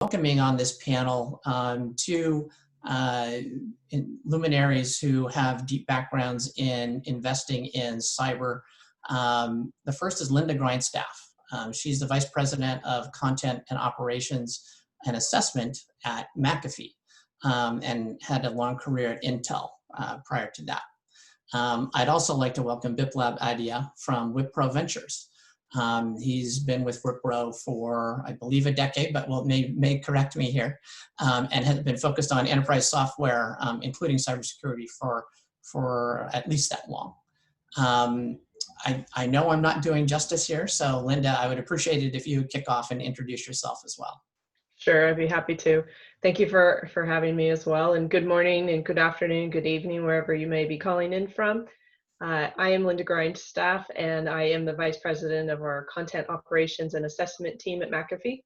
welcoming on this panel two luminaries who have deep backgrounds in investing in cyber. The first is Linda Grindstaff. She's the Vice President of Content and Operations and Assessment at Mcafee, and had a long career at Intel prior to that. I'd also like to welcome Biplab Adya from Wipro Ventures. He's been with Wipro for, I believe, a decade, but may correct me here, and has been focused on enterprise software, including cybersecurity, for at least that long. I know I'm not doing justice here, so Linda, I would appreciate it if you would kick off and introduce yourself as well. Sure, I'd be happy to. Thank you for having me as well. And good morning and good afternoon, good evening, wherever you may be calling in from. I am Linda Grindstaff, and I am the Vice President of our Content Operations and Assessment team at Mcafee.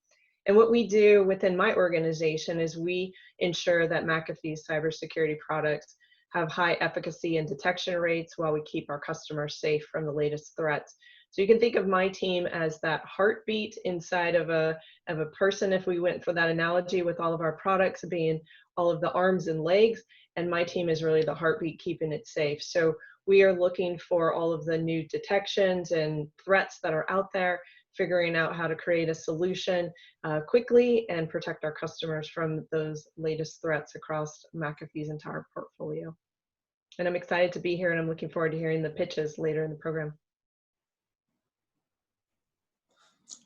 And what we do within my organization is we ensure that Mcafee's cybersecurity products have high efficacy and detection rates while we keep our customers safe from the latest threats. So you can think of my team as that heartbeat inside of a person, if we went for that analogy, with all of our products being all of the arms and legs, and my team is really the heartbeat keeping it safe. So we are looking for all of the new detections and threats that are out there, figuring out how to create a solution quickly and protect our customers from those latest threats across Mcafee's entire portfolio. And I'm excited to be here, and I'm looking forward to hearing the pitches later in the program.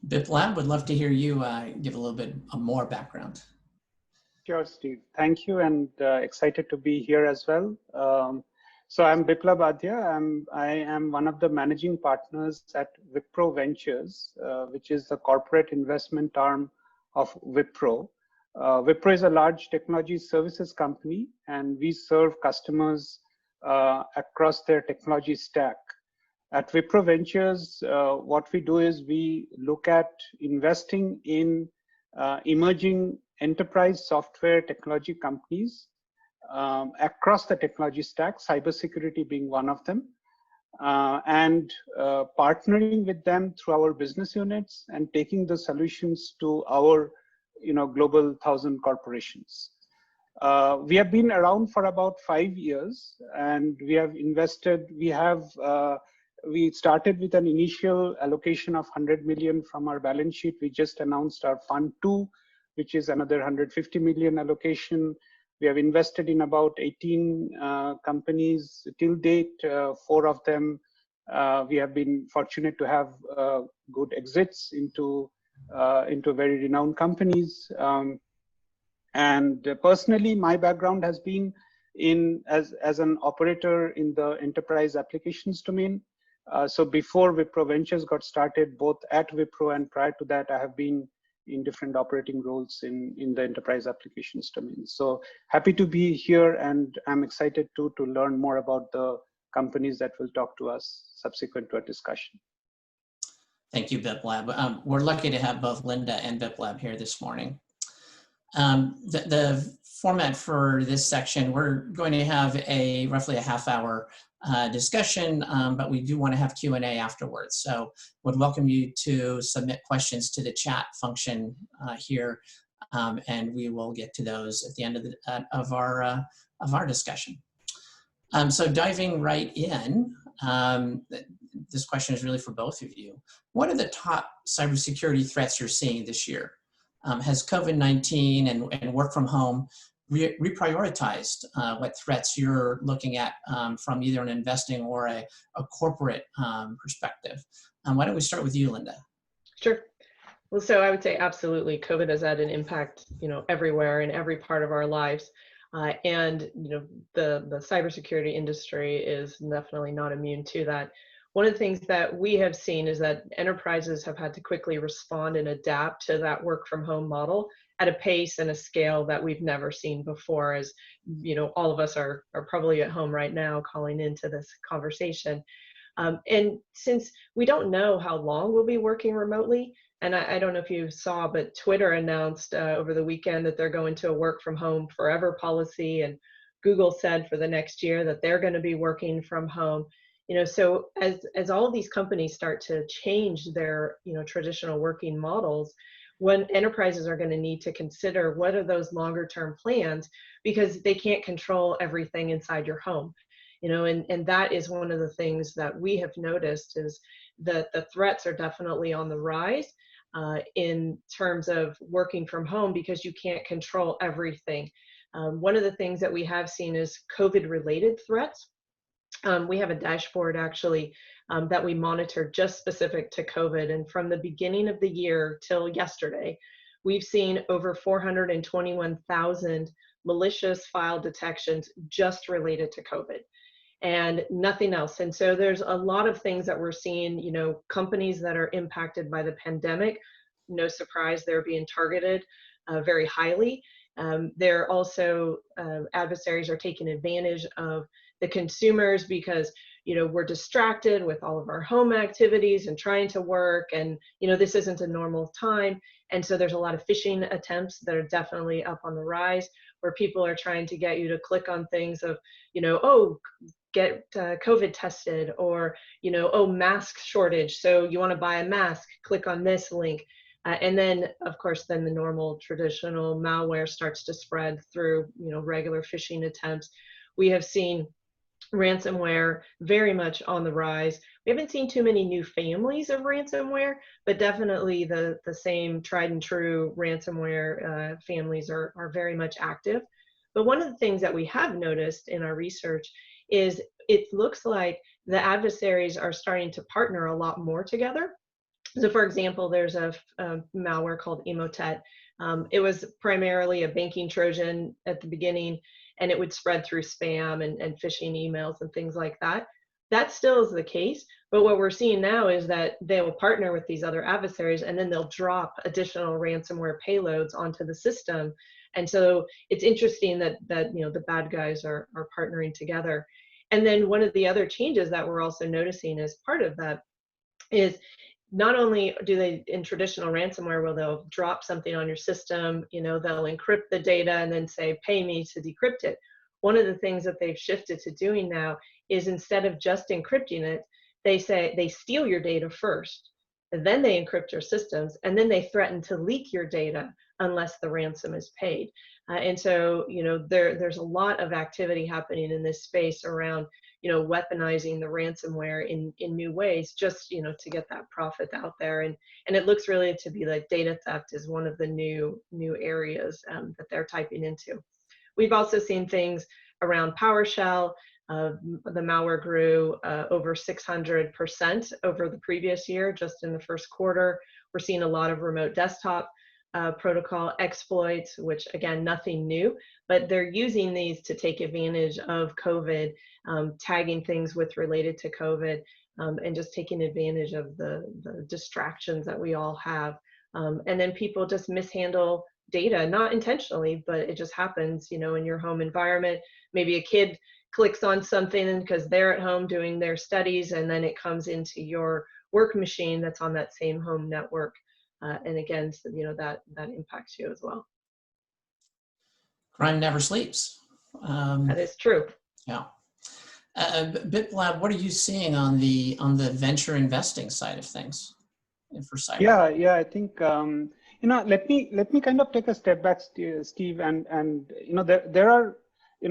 Biplab, would love to hear you give a little bit more background. Sure, Steve. Thank you, and excited to be here as well. So I'm Biplab Adya. I am one of the managing partners at Wipro Ventures, which is the corporate investment arm of Wipro. Wipro is a large technology services company, and we serve customers across their technology stack. At Wipro Ventures, what we do is we look at investing in emerging enterprise software technology companies across the technology stack, cybersecurity being one of them, and partnering with them through our business units and taking the solutions to our global 1,000 corporations. We have been around for about 5 years, and we have invested, we started with an initial allocation of 100 million from our balance sheet. We just announced our Fund 2, which is another 150 million allocation. We have invested in about 18 companies till date. 4 of them, we have been fortunate to have good exits into very renowned companies. And personally, my background has been as an operator in the enterprise applications domain. So before Wipro Ventures got started, both at Wipro and prior to that, I have been in different operating roles in the enterprise applications domain. So happy to be here, and I'm excited to learn more about the companies that will talk to us subsequent to our discussion. Thank you, Biplab. We're lucky to have both Linda and Biplab here this morning. The format for this section, we're going to have roughly a half-hour discussion, but we do want to have Q&A afterwards. So would welcome you to submit questions to the chat function here, and we will get to those at the end of our discussion. So diving right in, this question is really for both of you. What are the top cybersecurity threats you're seeing this year? Has COVID-19 and work from home reprioritized what threats you're looking at from either an investing or a corporate perspective? Why don't we start with you, Linda? Sure. Well, so I would say absolutely, COVID has had an impact, everywhere in every part of our lives, and the cybersecurity industry is definitely not immune to that. One of the things that we have seen is that enterprises have had to quickly respond and adapt to that work from home model at a pace and a scale that we've never seen before. As all of us are probably at home right now calling into this conversation. And since we don't know how long we'll be working remotely, and I don't know if you saw, but Twitter announced over the weekend that they're going to a work from home forever policy, and Google said for the next year that they're going to be working from home. So as all of these companies start to change their traditional working models, when enterprises are going to need to consider what are those longer term plans, because they can't control everything inside your home. And that is one of the things that we have noticed, is that the threats are definitely on the rise in terms of working from home, because you can't control everything. One of the things that we have seen is COVID-related threats. We have a dashboard actually that we monitor just specific to COVID. And from the beginning of the year till yesterday, we've seen over 421,000 malicious file detections just related to COVID, and nothing else. And so there's a lot of things that we're seeing, companies that are impacted by the pandemic, no surprise, they're being targeted very highly. They're also, adversaries are taking advantage of the consumers, because, we're distracted with all of our home activities and trying to work, and, this isn't a normal time. And so there's a lot of phishing attempts that are definitely up on the rise, where people are trying to get you to click on things of, oh, get COVID tested, or, oh, mask shortage, so you want to buy a mask, click on this link. And then, of course, then the normal traditional malware starts to spread through, regular phishing attempts. We have seen ransomware very much on the rise. We haven't seen too many new families of ransomware, but definitely the same tried and true ransomware families are very much active. But one of the things that we have noticed in our research is it looks like the adversaries are starting to partner a lot more together. So for example, there's a malware called Emotet. It was primarily a banking Trojan at the beginning, and it would spread through spam and phishing emails and things like that. That still is the case, but what we're seeing now is that they will partner with these other adversaries, and then they'll drop additional ransomware payloads onto the system. And so it's interesting that the bad guys are partnering together. And then one of the other changes that we're also noticing as part of that is, not only do they, in traditional ransomware, where they'll drop something on your system, they'll encrypt the data and then say, pay me to decrypt it. One of the things that they've shifted to doing now is, instead of just encrypting it, they say they steal your data first, and then they encrypt your systems, and then they threaten to leak your data unless the ransom is paid. And so, there's a lot of activity happening in this space around, weaponizing the ransomware in new ways, just, to get that profit out there. And it looks really to be like data theft is one of the new areas that they're typing into. We've also seen things around PowerShell. The malware grew over 600% over the previous year, just in the first quarter. We're seeing a lot of remote desktop protocol exploits, which again, nothing new, but they're using these to take advantage of COVID, tagging things with related to COVID, and just taking advantage of the distractions that we all have. And then people just mishandle data, not intentionally, but it just happens, in your home environment. Maybe a kid clicks on something because they're at home doing their studies, and then it comes into your work machine that's on that same home network. And again, so, that impacts you as well. Crime never sleeps. That is true. Yeah. Biplab, what are you seeing on the venture investing side of things for cyber? Yeah. I think let me kind of take a step back, Steve, and there are,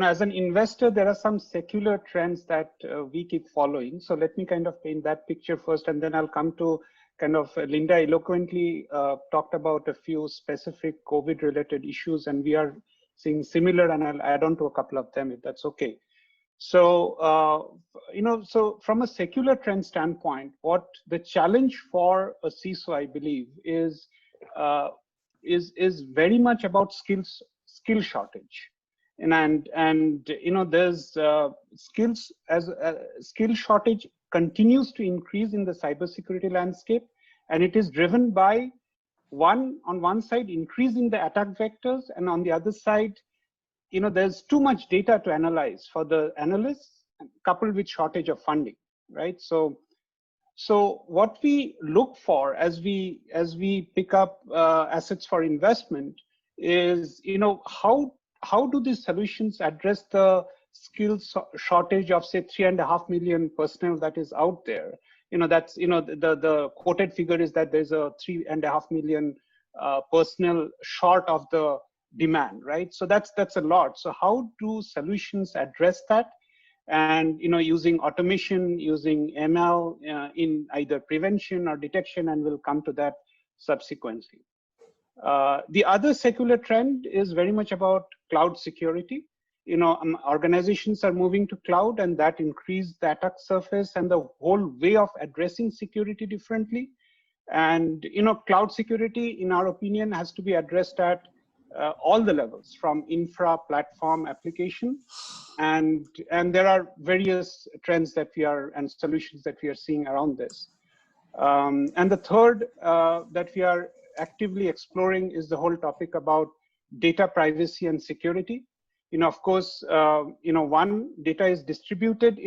as an investor, there are some secular trends that we keep following. So let me kind of paint that picture first, and then I'll come to kind of Linda eloquently talked about a few specific COVID-related issues, and we are seeing similar, and I'll add on to a couple of them if that's okay. So, so from a secular trend standpoint, what the challenge for a CISO, I believe, is very much about skill shortage. And there's skill shortage continues to increase in the cybersecurity landscape, and it is driven by on one side, increasing the attack vectors, and on the other side, there's too much data to analyze for the analysts, coupled with shortage of funding, right? So what we look for as we pick up assets for investment is, how do these solutions address the skills shortage of, say, 3.5 million personnel that is out there? That's, the quoted figure is that there's a 3.5 million personnel short of the demand, right? So that's a lot. So how do solutions address that? And using automation, using ML in either prevention or detection, and we'll come to that subsequently. The other secular trend is very much about cloud security. Organizations are moving to cloud, and that increased the attack surface and the whole way of addressing security differently. And cloud security, in our opinion, has to be addressed at all the levels, from infra, platform, application, and there are various trends that we are and solutions that we are seeing around this. And the third that we are actively exploring is the whole topic about data privacy and security. Of course, one, data is distributed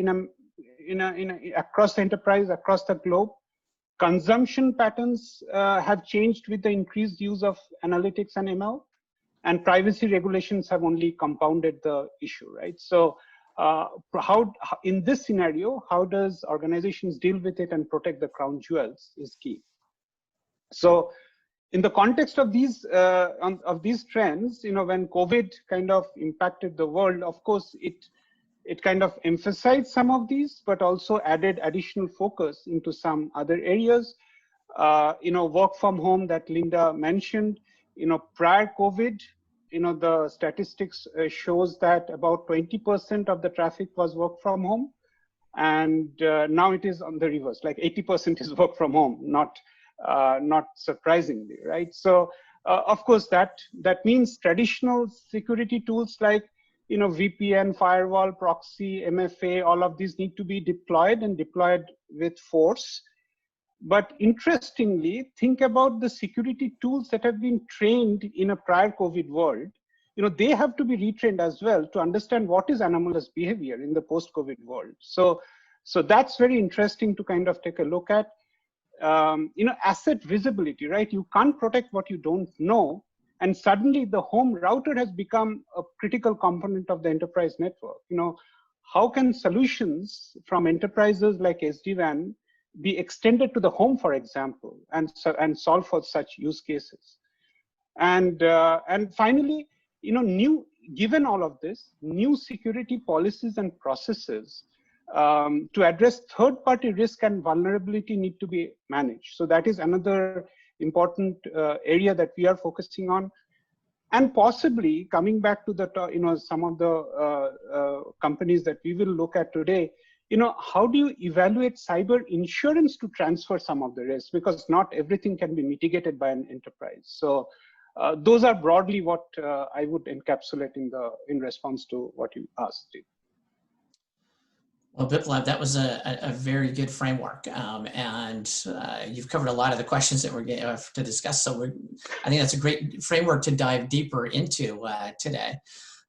across the enterprise, across the globe. Consumption patterns have changed with the increased use of analytics and ML, and privacy regulations have only compounded the issue, right? So how in this scenario, how does organizations deal with it and protect the crown jewels is key. So in the context of these trends, when COVID kind of impacted the world, of course, it kind of emphasized some of these, but also added additional focus into some other areas. Work from home that Linda mentioned, prior COVID, the statistics shows that about 20% of the traffic was work from home. And now it is on the reverse, like 80% is work from home, not surprisingly, right? So of course that means traditional security tools like VPN, firewall, proxy, MFA, all of these need to be deployed and deployed with force. But interestingly, think about the security tools that have been trained in a prior COVID world. They have to be retrained as well to understand what is anomalous behavior in the post-COVID world. So that's very interesting to kind of take a look at. Asset visibility, right? You can't protect what you don't know. And suddenly the home router has become a critical component of the enterprise network. How can solutions from enterprises like SD-WAN be extended to the home, for example, and solve for such use cases? And finally, given all of this, new security policies and processes to address third-party risk and vulnerability need to be managed. So that is another important area that we are focusing on. And possibly coming back to the some of the companies that we will look at today, how do you evaluate cyber insurance to transfer some of the risks? Because not everything can be mitigated by an enterprise. So those are broadly what I would encapsulate in response to what you asked. Well, Biplab, that was a very good framework, and you've covered a lot of the questions that we're going to discuss. So I think that's a great framework to dive deeper into today.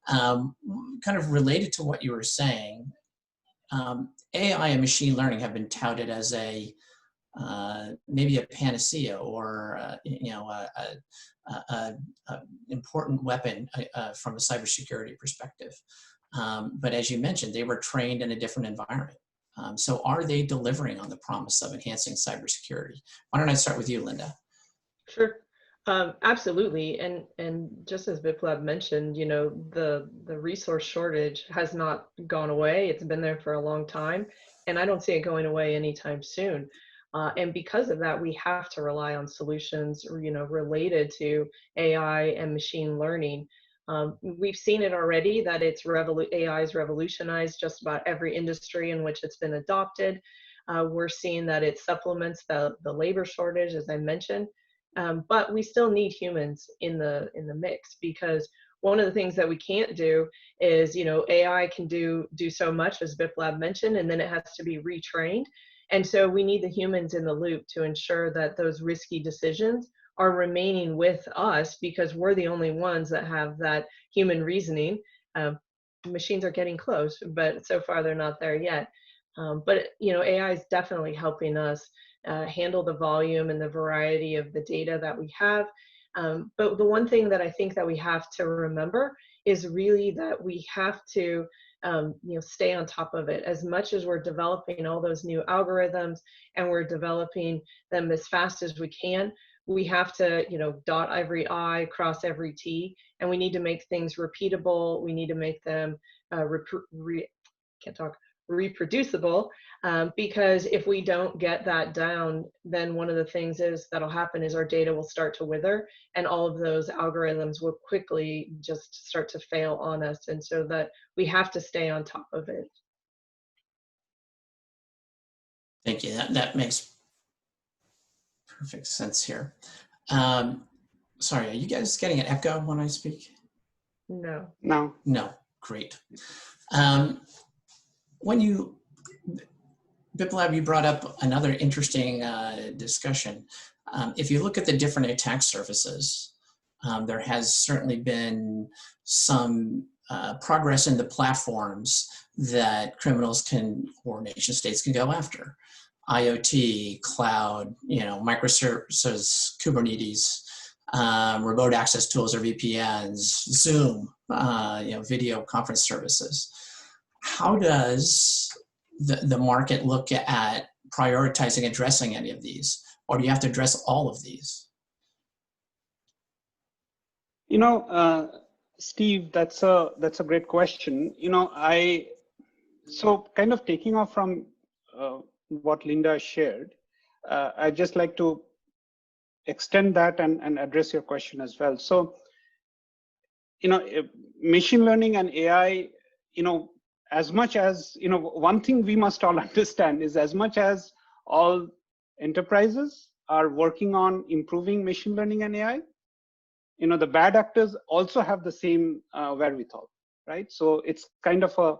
Kind of related to what you were saying, AI and machine learning have been touted as maybe a panacea or an important weapon from a cybersecurity perspective. But as you mentioned, they were trained in a different environment. So are they delivering on the promise of enhancing cybersecurity? Why don't I start with you, Linda? Sure. Absolutely. And just as Biplab mentioned, the resource shortage has not gone away. It's been there for a long time, and I don't see it going away anytime soon. And because of that, we have to rely on solutions, related to AI and machine learning. We've seen it already that AI has revolutionized just about every industry in which it's been adopted. We're seeing that it supplements the labor shortage, as I mentioned. But we still need humans in the mix, because one of the things that we can't do is, AI can do so much, as Biplab mentioned, and then it has to be retrained. And so we need the humans in the loop to ensure that those risky decisions are remaining with us, because we're the only ones that have that human reasoning. Machines are getting close, but so far they're not there yet. But AI is definitely helping us handle the volume and the variety of the data that we have. But the one thing that I think that we have to remember is really that we have to stay on top of it. As much as we're developing all those new algorithms and we're developing them as fast as we can, we have to, dot every I, cross every T, and we need to make things repeatable. We need to make them reproducible, because if we don't get that down, then one of the things that'll happen is our data will start to wither, and all of those algorithms will quickly just start to fail on us. And so that we have to stay on top of it. Thank you. That makes perfect sense here. Sorry, are you guys getting an echo when I speak? No. No. No, great. Biplab, you brought up another interesting discussion. If you look at the different attack surfaces, there has certainly been some progress in the platforms that criminals or nation states can go after. IoT, cloud, microservices, Kubernetes, remote access tools or VPNs, Zoom, video conference services. How does the market look at prioritizing addressing any of these, or do you have to address all of these? Steve, that's a great question. So kind of taking off from what Linda shared, I'd just like to extend that and address your question as well. So, machine learning and AI, as much as, one thing we must all understand is, as much as all enterprises are working on improving machine learning and AI, the bad actors also have the same wherewithal, right? So it's kind of a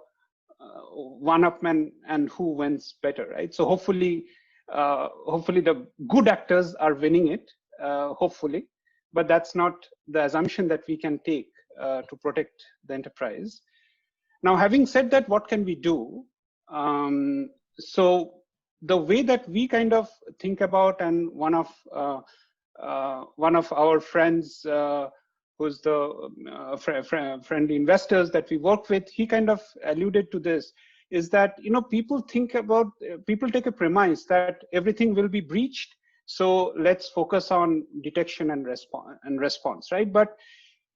one-upman and who wins better, right? So hopefully the good actors are winning it, hopefully, but that's not the assumption that we can take to protect the enterprise. Now, having said that, what can we do? So the way that we kind of think about, and one of our friends, who's the friendly investors that we work with, he kind of alluded to this, is that people take a premise that everything will be breached, so let's focus on detection and response, right? But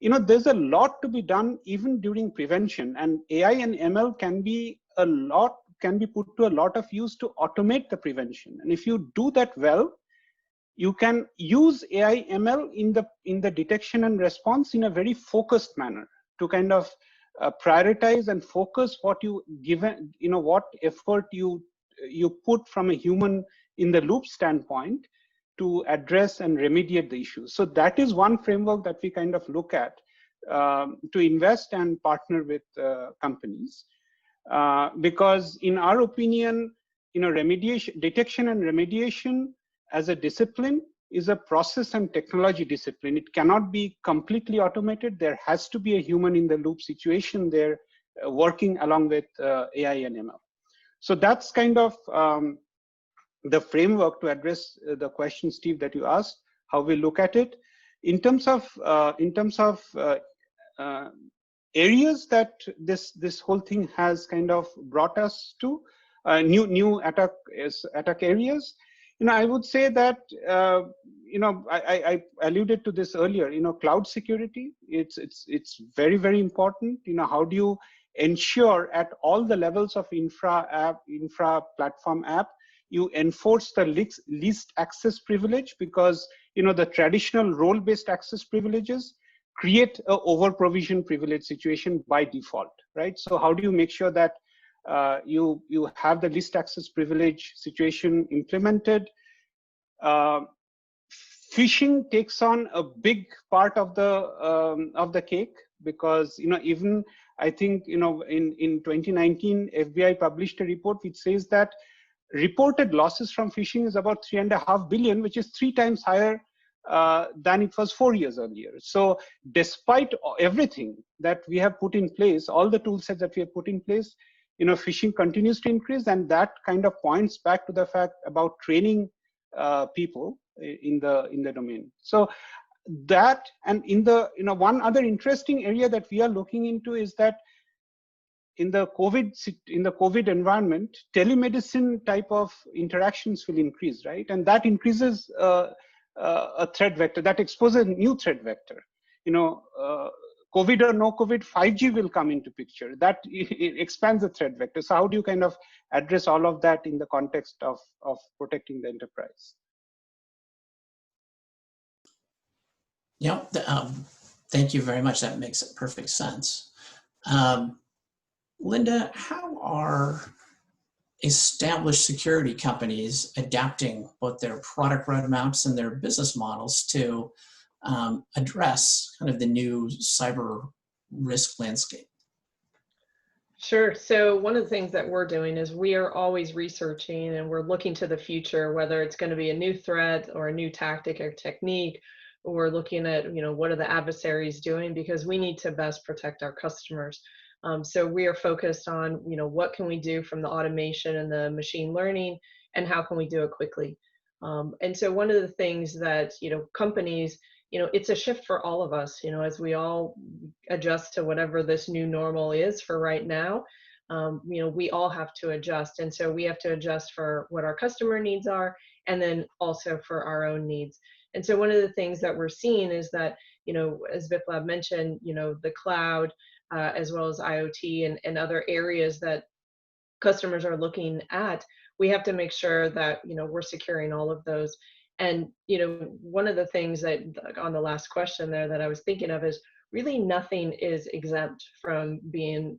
there's a lot to be done even during prevention, and AI and ML can be put to a lot of use to automate the prevention. And if you do that well, you can use AI ML in the detection and response in a very focused manner to kind of prioritize and focus what you give, what effort you put from a human in the loop standpoint to address and remediate the issues. So that is one framework that we kind of look at to invest and partner with companies, because in our opinion, detection and remediation as a discipline is a process and technology discipline. It cannot be completely automated. There has to be a human in the loop situation there working along with AI and ML. So that's kind of the framework to address the question, Steve, that you asked, how we look at it. In terms of areas that this whole thing has kind of brought us to, new attack areas, I would say that, I alluded to this earlier, cloud security, it's very, very important. How do you ensure at all the levels of infra platform app, you enforce the least access privilege, because, the traditional role-based access privileges create a over-provision privilege situation by default, right? So how do you make sure that you have the least access privilege situation implemented? Phishing takes on a big part of the cake, because even I think in 2019 FBI published a report which says that reported losses from phishing is about 3.5 billion, which is 3 times higher than it was 4 years earlier. So despite everything that we have put in place, all the tool sets that we have put in place, phishing continues to increase, and that kind of points back to the fact about training people in the domain. So that, and in the one other interesting area that we are looking into is that in the COVID environment, telemedicine type of interactions will increase, right? And that increases a threat vector that exposes a new threat vector. COVID or no COVID, 5G will come into picture. That it expands the threat vector. So how do you kind of address all of that in the context of protecting the enterprise? Yeah, thank you very much. That makes perfect sense. Linda, how are established security companies adapting both their product roadmaps and their business models to address kind of the new cyber risk landscape? Sure. So one of the things that we're doing is we are always researching and we're looking to the future, whether it's going to be a new threat or a new tactic or technique, or we're looking at, what are the adversaries doing, because we need to best protect our customers. So we are focused on, what can we do from the automation and the machine learning, and how can we do it quickly? And so one of the things that, companies, it's a shift for all of us, as we all adjust to whatever this new normal is for right now. We all have to adjust. And so we have to adjust for what our customer needs are, and then also for our own needs. And so one of the things that we're seeing is that, as Biplab mentioned, the cloud, as well as IoT and other areas that customers are looking at, we have to make sure that, we're securing all of those. And, one of the things that on the last question there that I was thinking of is really nothing is exempt from being,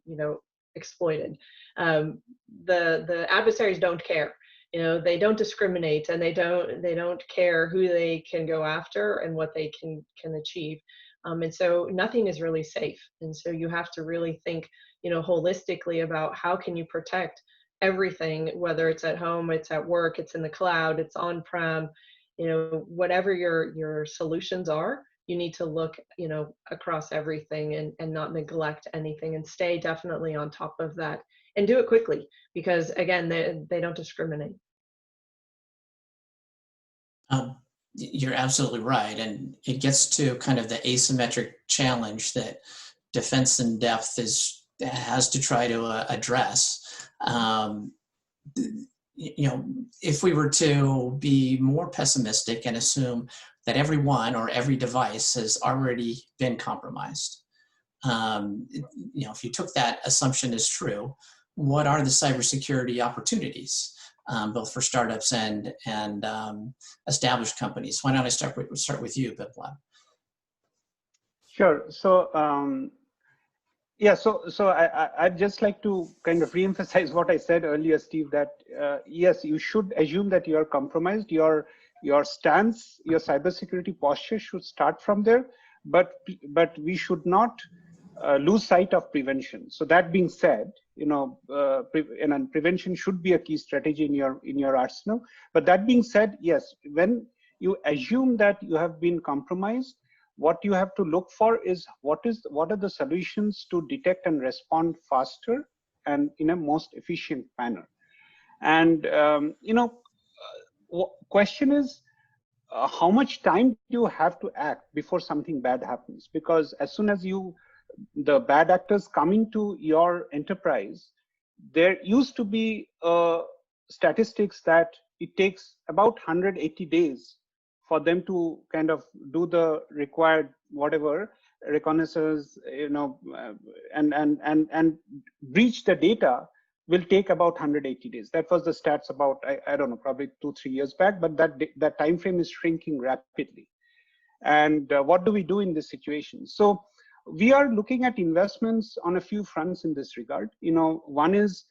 exploited. The adversaries don't care. They don't discriminate, and they don't care who they can go after and what they can achieve. And so nothing is really safe. And so you have to really think, holistically about how can you protect everything, whether it's at home, it's at work, it's in the cloud, it's on-prem, whatever your solutions are, you need to look, across everything and not neglect anything, and stay definitely on top of that and do it quickly, because again, they don't discriminate. You're absolutely right. And it gets to kind of the asymmetric challenge that defense in depth has to try to address. If we were to be more pessimistic and assume that everyone or every device has already been compromised, if you took that assumption as true, what are the cybersecurity opportunities, both for startups and established companies? Why don't I start with you, Biplab? Sure. So I'd just like to kind of reemphasize what I said earlier, Steve, that yes, you should assume that you are compromised. Your stance, your cybersecurity posture should start from there, but we should not lose sight of prevention. So that being said, prevention should be a key strategy in your arsenal. But that being said, yes, when you assume that you have been compromised, what you have to look for is what are the solutions to detect and respond faster and in a most efficient manner. And question is, how much time do you have to act before something bad happens? Because as soon as the bad actors come into your enterprise, there used to be statistics that it takes about 180 days for them to kind of do the required whatever reconnaissance, and breach the data will take about 180 days. That was the stats about, I don't know, probably 2-3 years back, but that time frame is shrinking rapidly. And what do we do in this situation? So we are looking at investments on a few fronts in this regard. One is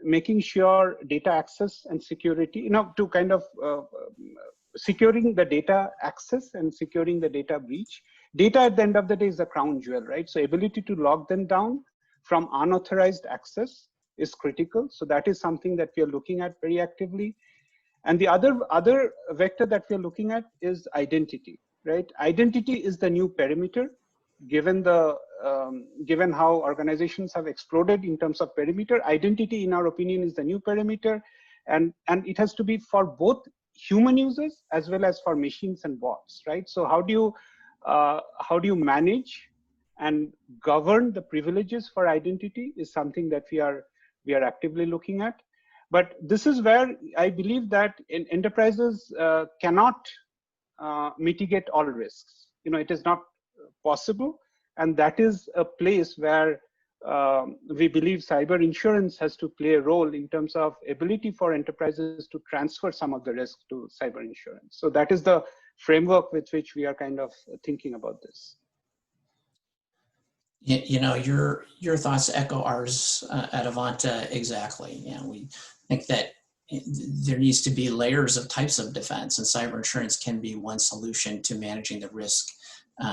making sure data access and security, to kind of securing the data access and securing the data breach. Data at the end of the day is the crown jewel, right? So ability to lock them down from unauthorized access is critical. So that is something that we are looking at very actively. And the other vector that we are looking at is identity, right? Identity is the new perimeter, given how organizations have exploded in terms of perimeter. Identity, in our opinion, is the new perimeter, and it has to be for both human users as well as for machines and bots, right? So how do you manage and govern the privileges for identity is something that we are actively looking at. But this is where I believe that enterprises cannot mitigate all risks. It is not possible, and that is a place where we believe cyber insurance has to play a role in terms of ability for enterprises to transfer some of the risk to cyber insurance. So that is the framework with which we are kind of thinking about this. Your thoughts echo ours at Avanta exactly. We think that there needs to be layers of types of defense, and cyber insurance can be one solution to managing the risk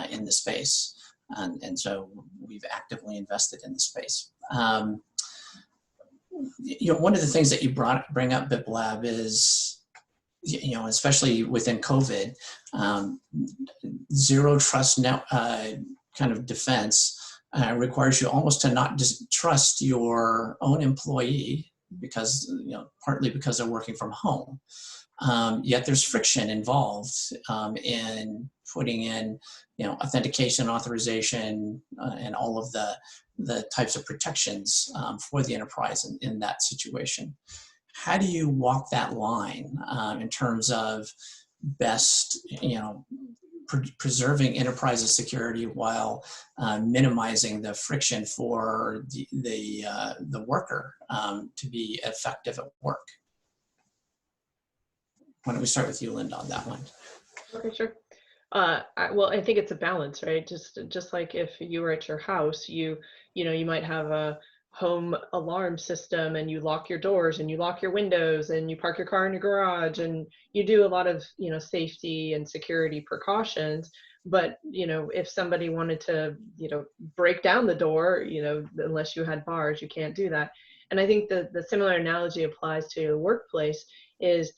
in the space. And so we've actively invested in the space. One of the things that you bring up, Biplab, is, especially within COVID, zero trust kind of defense requires you almost to not just trust your own employee because, partly because they're working from home. Yet there's friction involved in putting in, authentication, authorization, and all of the types of protections for the enterprise in that situation. How do you walk that line in terms of best, preserving enterprise's security while minimizing the friction for the worker to be effective at work? Why don't we start with you, Linda, on that one? Okay, sure. Well, I think it's a balance, right? Just like if you were at your house, you might have a home alarm system and you lock your doors and you lock your windows and you park your car in your garage and you do a lot of, safety and security precautions. But, if somebody wanted to, break down the door, unless you had bars, you can't do that. And I think the similar analogy applies to a workplace is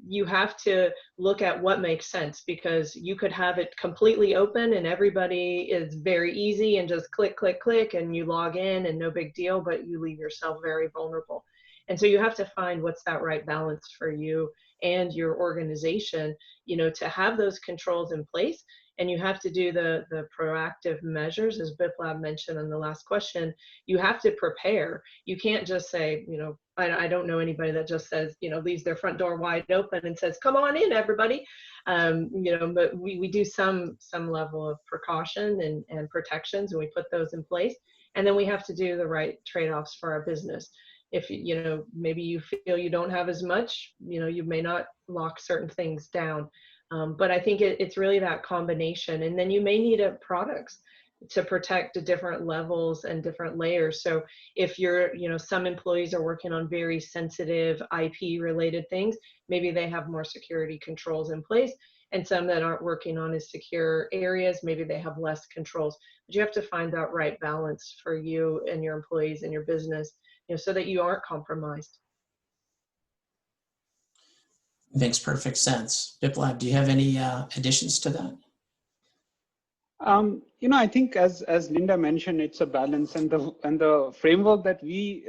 you have to look at what makes sense, because you could have it completely open and everybody is very easy and just click, click, click, and you log in and no big deal, but you leave yourself very vulnerable. And so you have to find what's that right balance for you and your organization, to have those controls in place. And you have to do the proactive measures, as Biplab mentioned in the last question. You have to prepare. You can't just say, I don't know anybody that just says, leaves their front door wide open and says, come on in, everybody. But we do some level of precaution and protections, and we put those in place. And then we have to do the right trade-offs for our business. If, maybe you feel you don't have as much, you may not lock certain things down. But I think it's really that combination. And then you may need products to protect the different levels and different layers. So if you're, some employees are working on very sensitive IP related things, maybe they have more security controls in place. And some that aren't working on as secure areas, maybe they have less controls. But you have to find that right balance for you and your employees and your business, so that you aren't compromised. Makes perfect sense. Biplab, do you have any additions to that? I think as Linda mentioned, it's a balance, and the framework that we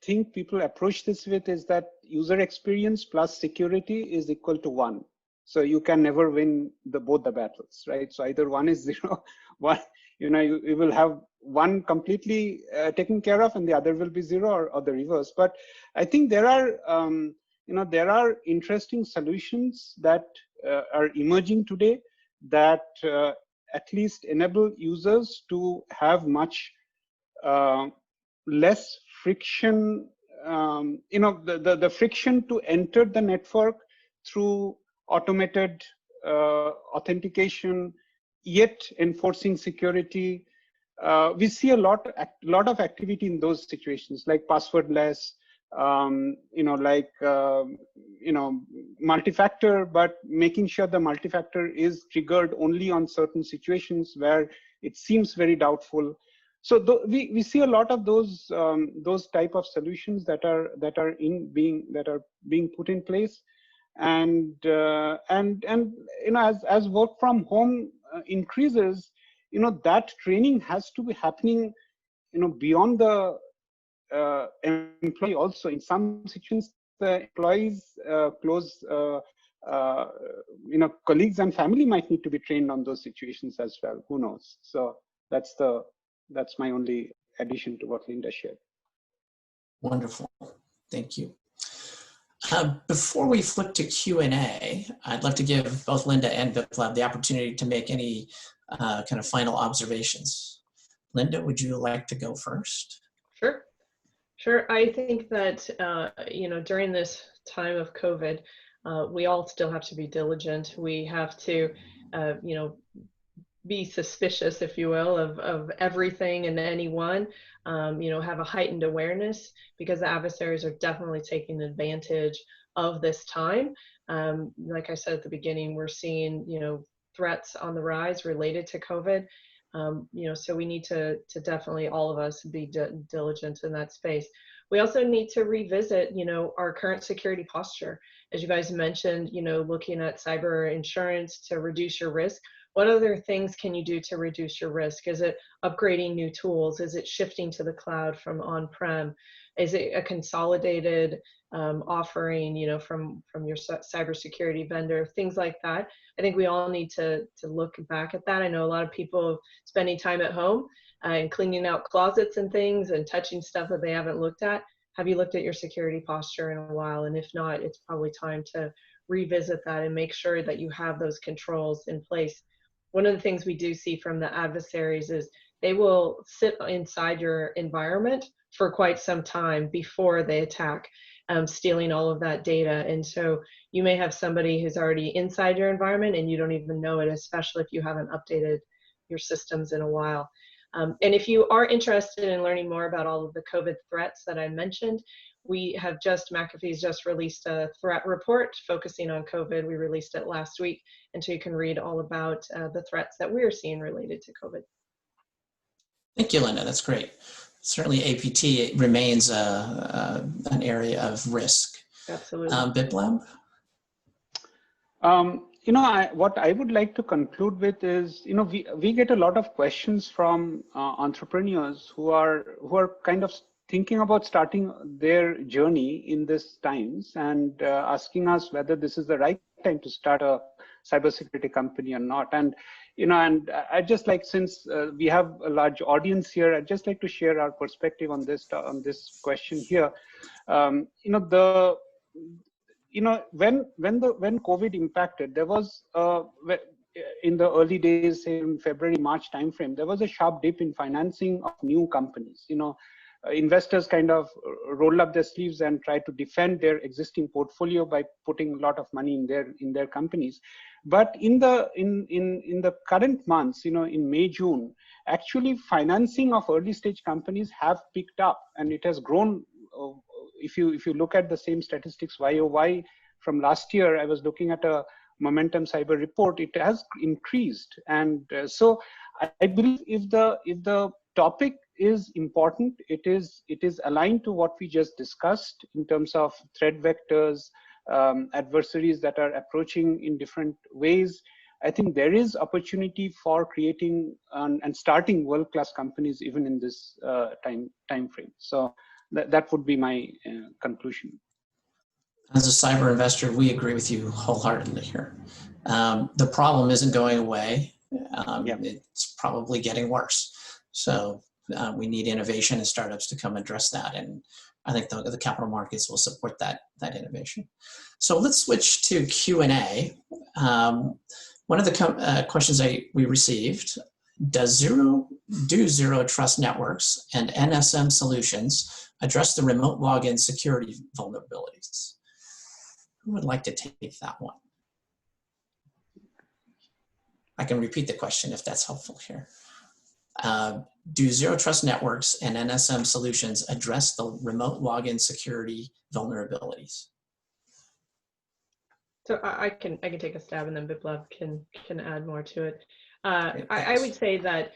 think people approach this with is that user experience plus security is equal to 1. So you can never win both the battles, right? So either one is 0, one, you will have one completely taken care of, and the other will be 0, or the reverse. But I think there are interesting solutions that are emerging today that at least enable users to have much less friction. The friction to enter the network through automated authentication, yet enforcing security. We see a lot of activity in those situations, like passwordless, multi-factor, but making sure the multi-factor is triggered only on certain situations where it seems very doubtful. So we see a lot of those type of solutions that are being put in place, and as work from home increases, that training has to be happening, beyond the employee also. In some situations, the employees colleagues and family might need to be trained on those situations as well. Who knows? So that's my only addition to what Linda shared. Wonderful, thank you. Before we flip to Q&A, I'd love to give both Linda and Biplab the opportunity to make any kind of final observations. Linda, would you like to go first? Sure. Sure. I think that, during this time of COVID, we all still have to be diligent. We have to, be suspicious, if you will, of everything and anyone, have a heightened awareness, because the adversaries are definitely taking advantage of this time. Like I said at the beginning, we're seeing, threats on the rise related to COVID. So we need to definitely, all of us, be diligent in that space. We also need to revisit, our current security posture. As you guys mentioned, looking at cyber insurance to reduce your risk. What other things can you do to reduce your risk? Is it upgrading new tools? Is it shifting to the cloud from on-prem? Is it a consolidated offering, from your cybersecurity vendor? Things like that. I think we all need to look back at that. I know a lot of people spending time at home and cleaning out closets and things and touching stuff that they haven't looked at. Have you looked at your security posture in a while? And if not, it's probably time to revisit that and make sure that you have those controls in place. One of the things we do see from the adversaries is they will sit inside your environment for quite some time before they attack, stealing all of that data. And so you may have somebody who's already inside your environment and you don't even know it, especially if you haven't updated your systems in a while. And if you are interested in learning more about all of the COVID threats that I mentioned, Mcafee's just released a threat report focusing on COVID. We released it last week, and so you can read all about the threats that we're seeing related to COVID. Thank you, Linda. That's great. Certainly APT remains an area of risk. Absolutely. Biplab? What I would like to conclude with is, we get a lot of questions from entrepreneurs who are kind of thinking about starting their journey in these times and asking us whether this is the right time to start a cybersecurity company or not. And I just like, since we have a large audience here, I'd just like to share our perspective on this question here. When COVID impacted, there was in the early days, in February, March timeframe, there was a sharp dip in financing of new companies. Investors kind of rolled up their sleeves and tried to defend their existing portfolio by putting a lot of money in their companies. But in the current months, in May, June, actually financing of early stage companies have picked up, and it has grown. If you look at the same statistics YOY from last year, I was looking at a Momentum Cyber report, it has increased. And so I believe if the topic is important, it is aligned to what we just discussed in terms of threat vectors, adversaries that are approaching in different ways. I think there is opportunity for creating and starting world-class companies even in this time frame. So that would be my conclusion. As a cyber investor, we agree with you wholeheartedly here. The problem isn't going away. It's probably getting worse. So we need innovation and startups to come address that. And I think the capital markets will support that innovation. So let's switch to Q&A. One of the questions we received, do zero trust networks and NSM solutions address the remote login security vulnerabilities? Who would like to take that one? I can repeat the question if that's helpful here. Do zero trust networks and NSM solutions address the remote login security vulnerabilities? So I can take a stab, and then Biplab can add more to it. I would say that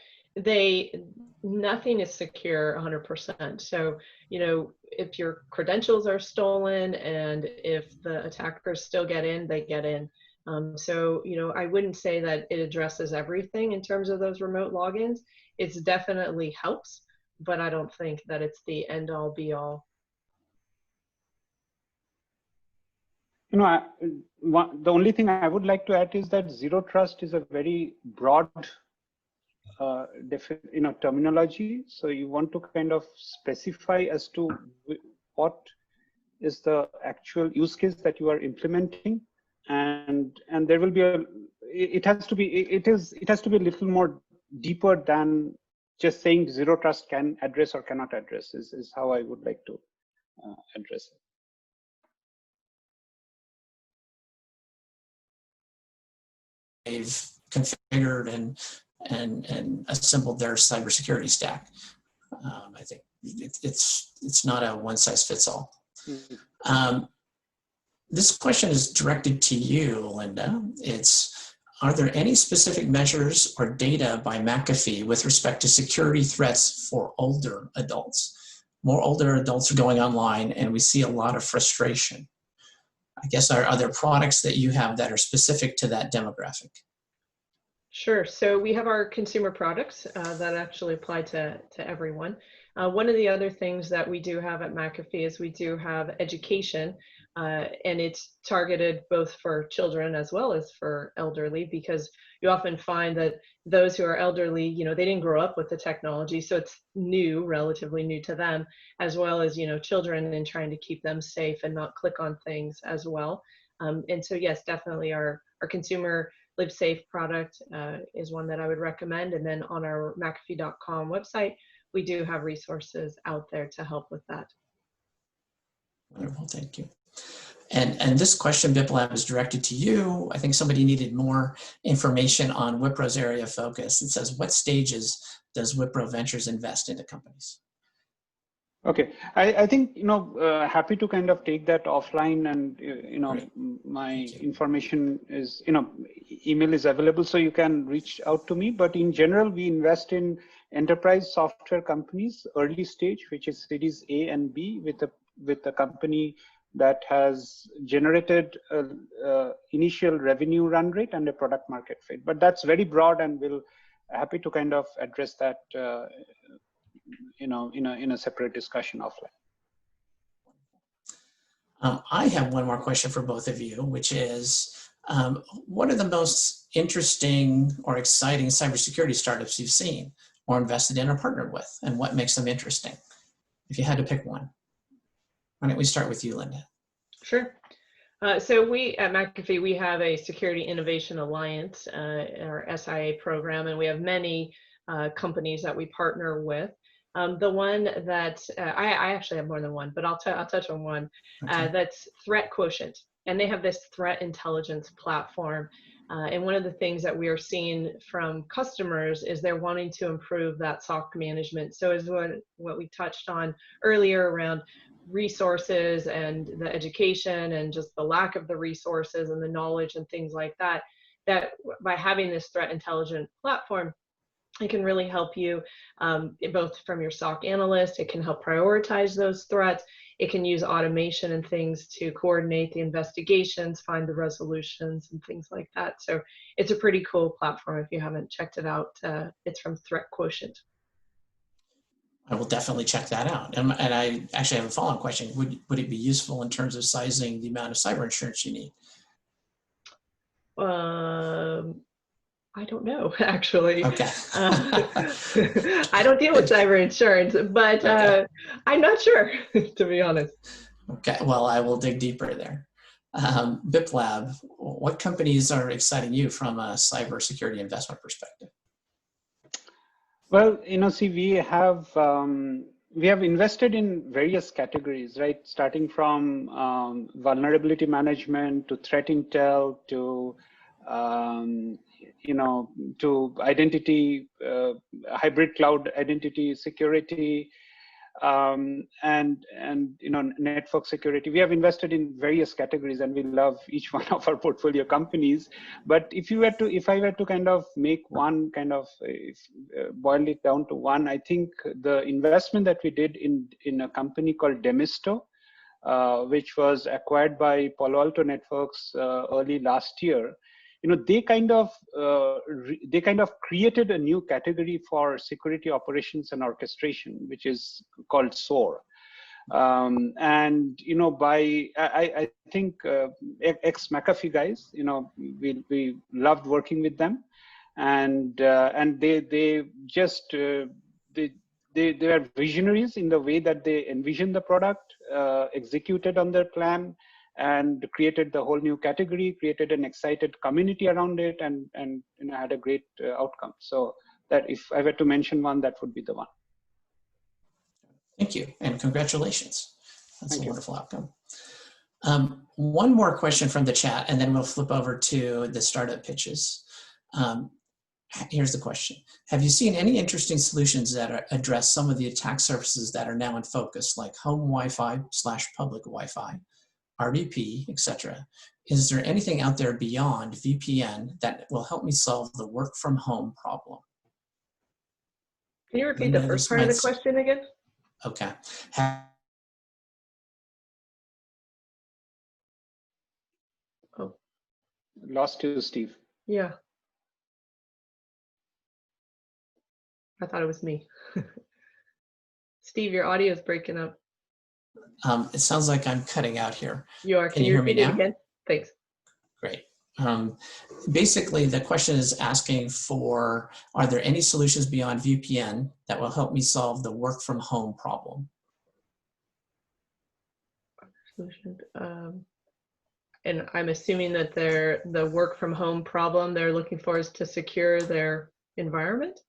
nothing is secure 100%. So, if your credentials are stolen and if the attackers still get in, they get in. So, I wouldn't say that it addresses everything in terms of those remote logins. It definitely helps, but I don't think that it's the end all be all. The only thing I would like to add is that zero trust is a very broad terminology. So you want to kind of specify as to what is the actual use case that you are implementing, and there will be it has to be a little more deeper than just saying zero trust can address or cannot address is how I would like to address it. They've configured and assembled their cybersecurity stack. I think it's not a one size fits all. This question is directed to you, Linda. Are there any specific measures or data by Mcafee with respect to security threats for older adults? More older adults are going online, and we see a lot of frustration. I guess, are there products that you have that are specific to that demographic? Sure. So we have our consumer products that actually apply to everyone. One of the other things that we do have at Mcafee is we do have education, and it's targeted both for children as well as for elderly, because you often find that those who are elderly, they didn't grow up with the technology, so it's new, relatively new to them, as well as, children, and trying to keep them safe and not click on things as well. And so yes, definitely our consumer Live Safe product is one that I would recommend. And then on our Mcafee.com website, we do have resources out there to help with that. Wonderful, thank you. And this question, Biplab, is directed to you. I think somebody needed more information on Wipro's area of focus. It says, what stages does Wipro Ventures invest into companies? Okay, I think, happy to kind of take that offline, and, Great. my information is, email is available, so you can reach out to me. But in general, we invest in enterprise software companies, early stage, which is Series A and B, with a company that has generated initial revenue run rate and a product market fit. But that's very broad, and we'll happy to kind of address that in a separate discussion offline. I have one more question for both of you, which is, what are the most interesting or exciting cybersecurity startups you've seen or invested in or partnered with, and what makes them interesting? If you had to pick one, why don't we start with you, Linda? Sure. So we at Mcafee, we have a Security Innovation Alliance, our SIA program, and we have many companies that we partner with. The one that I actually have more than one, but I'll touch on one. Okay. That's Threat Quotient, and they have this threat intelligence platform. And one of the things that we are seeing from customers is they're wanting to improve that SOC management. So is what we touched on earlier around resources and the education and just the lack of the resources and the knowledge and things like that, that by having this threat intelligence platform, it can really help you both from your SOC analyst. It can help prioritize those threats. It can use automation and things to coordinate the investigations, find the resolutions and things like that. So it's a pretty cool platform. If you haven't checked it out, it's from Threat Quotient. I will definitely check that out. And I actually have a follow-up question. Would it be useful in terms of sizing the amount of cyber insurance you need? I don't know, actually. Okay. I don't deal with cyber insurance, but Okay. I'm not sure, to be honest. Okay, well, I will dig deeper there. Biplab, what companies are exciting you from a cybersecurity investment perspective? Well, see, we have invested in various categories, right? Starting from vulnerability management to threat intel to to identity, hybrid cloud identity security, and network security. We have invested in various categories, and we love each one of our portfolio companies. But if I were to kind of make one kind of boil it down to one, I think the investment that we did in a company called Demisto, which was acquired by Palo Alto Networks early last year. They kind of created a new category for security operations and orchestration, which is called SOAR. And I think ex Mcafee guys, we loved working with them, and they just they are visionaries in the way that they envisioned the product, executed on their plan, and created the whole new category, created an excited community around it, and had a great outcome. So that if I were to mention one, that would be the one. Thank you, and congratulations. That's Thank a you. wonderful outcome. One more question from the chat, and then we'll flip over to the startup pitches. Here's the question. Have you seen any interesting solutions that address some of the attack surfaces that are now in focus, like home Wi-Fi / public Wi-Fi, RDP, etc.? Is there anything out there beyond VPN that will help me solve the work from home problem? Can you repeat the first part of the question again? Okay. Oh. Lost you, Steve. Yeah. I thought it was me. Steve, your audio is breaking up. It sounds like I'm cutting out here. You are. Can you hear me repeat now? it again? Thanks. Great. Basically, the question is asking for, are there any solutions beyond VPN that will help me solve the work from home problem? And I'm assuming that the work from home problem they're looking for is to secure their environment?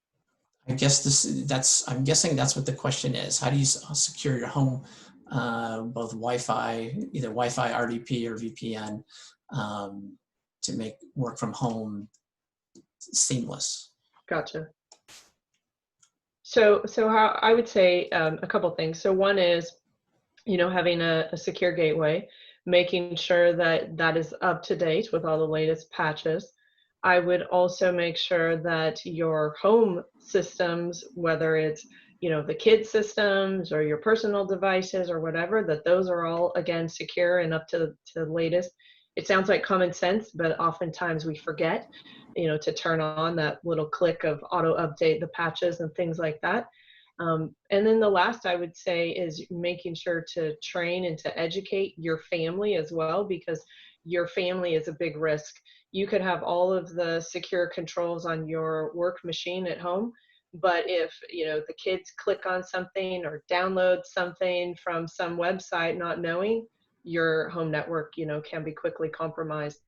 I guess I'm guessing that's what the question is. How do you secure your home, both Wi-Fi, either Wi-Fi, RDP, or VPN, to make work from home seamless? Gotcha. So how I would say a couple things. So one is, having a secure gateway, making sure that that is up to date with all the latest patches. I would also make sure that your home systems, whether it's, the kids systems or your personal devices or whatever, that those are all, again, secure and up to the latest. It sounds like common sense, but oftentimes we forget, to turn on that little click of auto update the patches and things like that. And then the last I would say is making sure to train and to educate your family as well, because your family is a big risk. You could have all of the secure controls on your work machine at home, but if the kids click on something or download something from some website not knowing, your home network can be quickly compromised.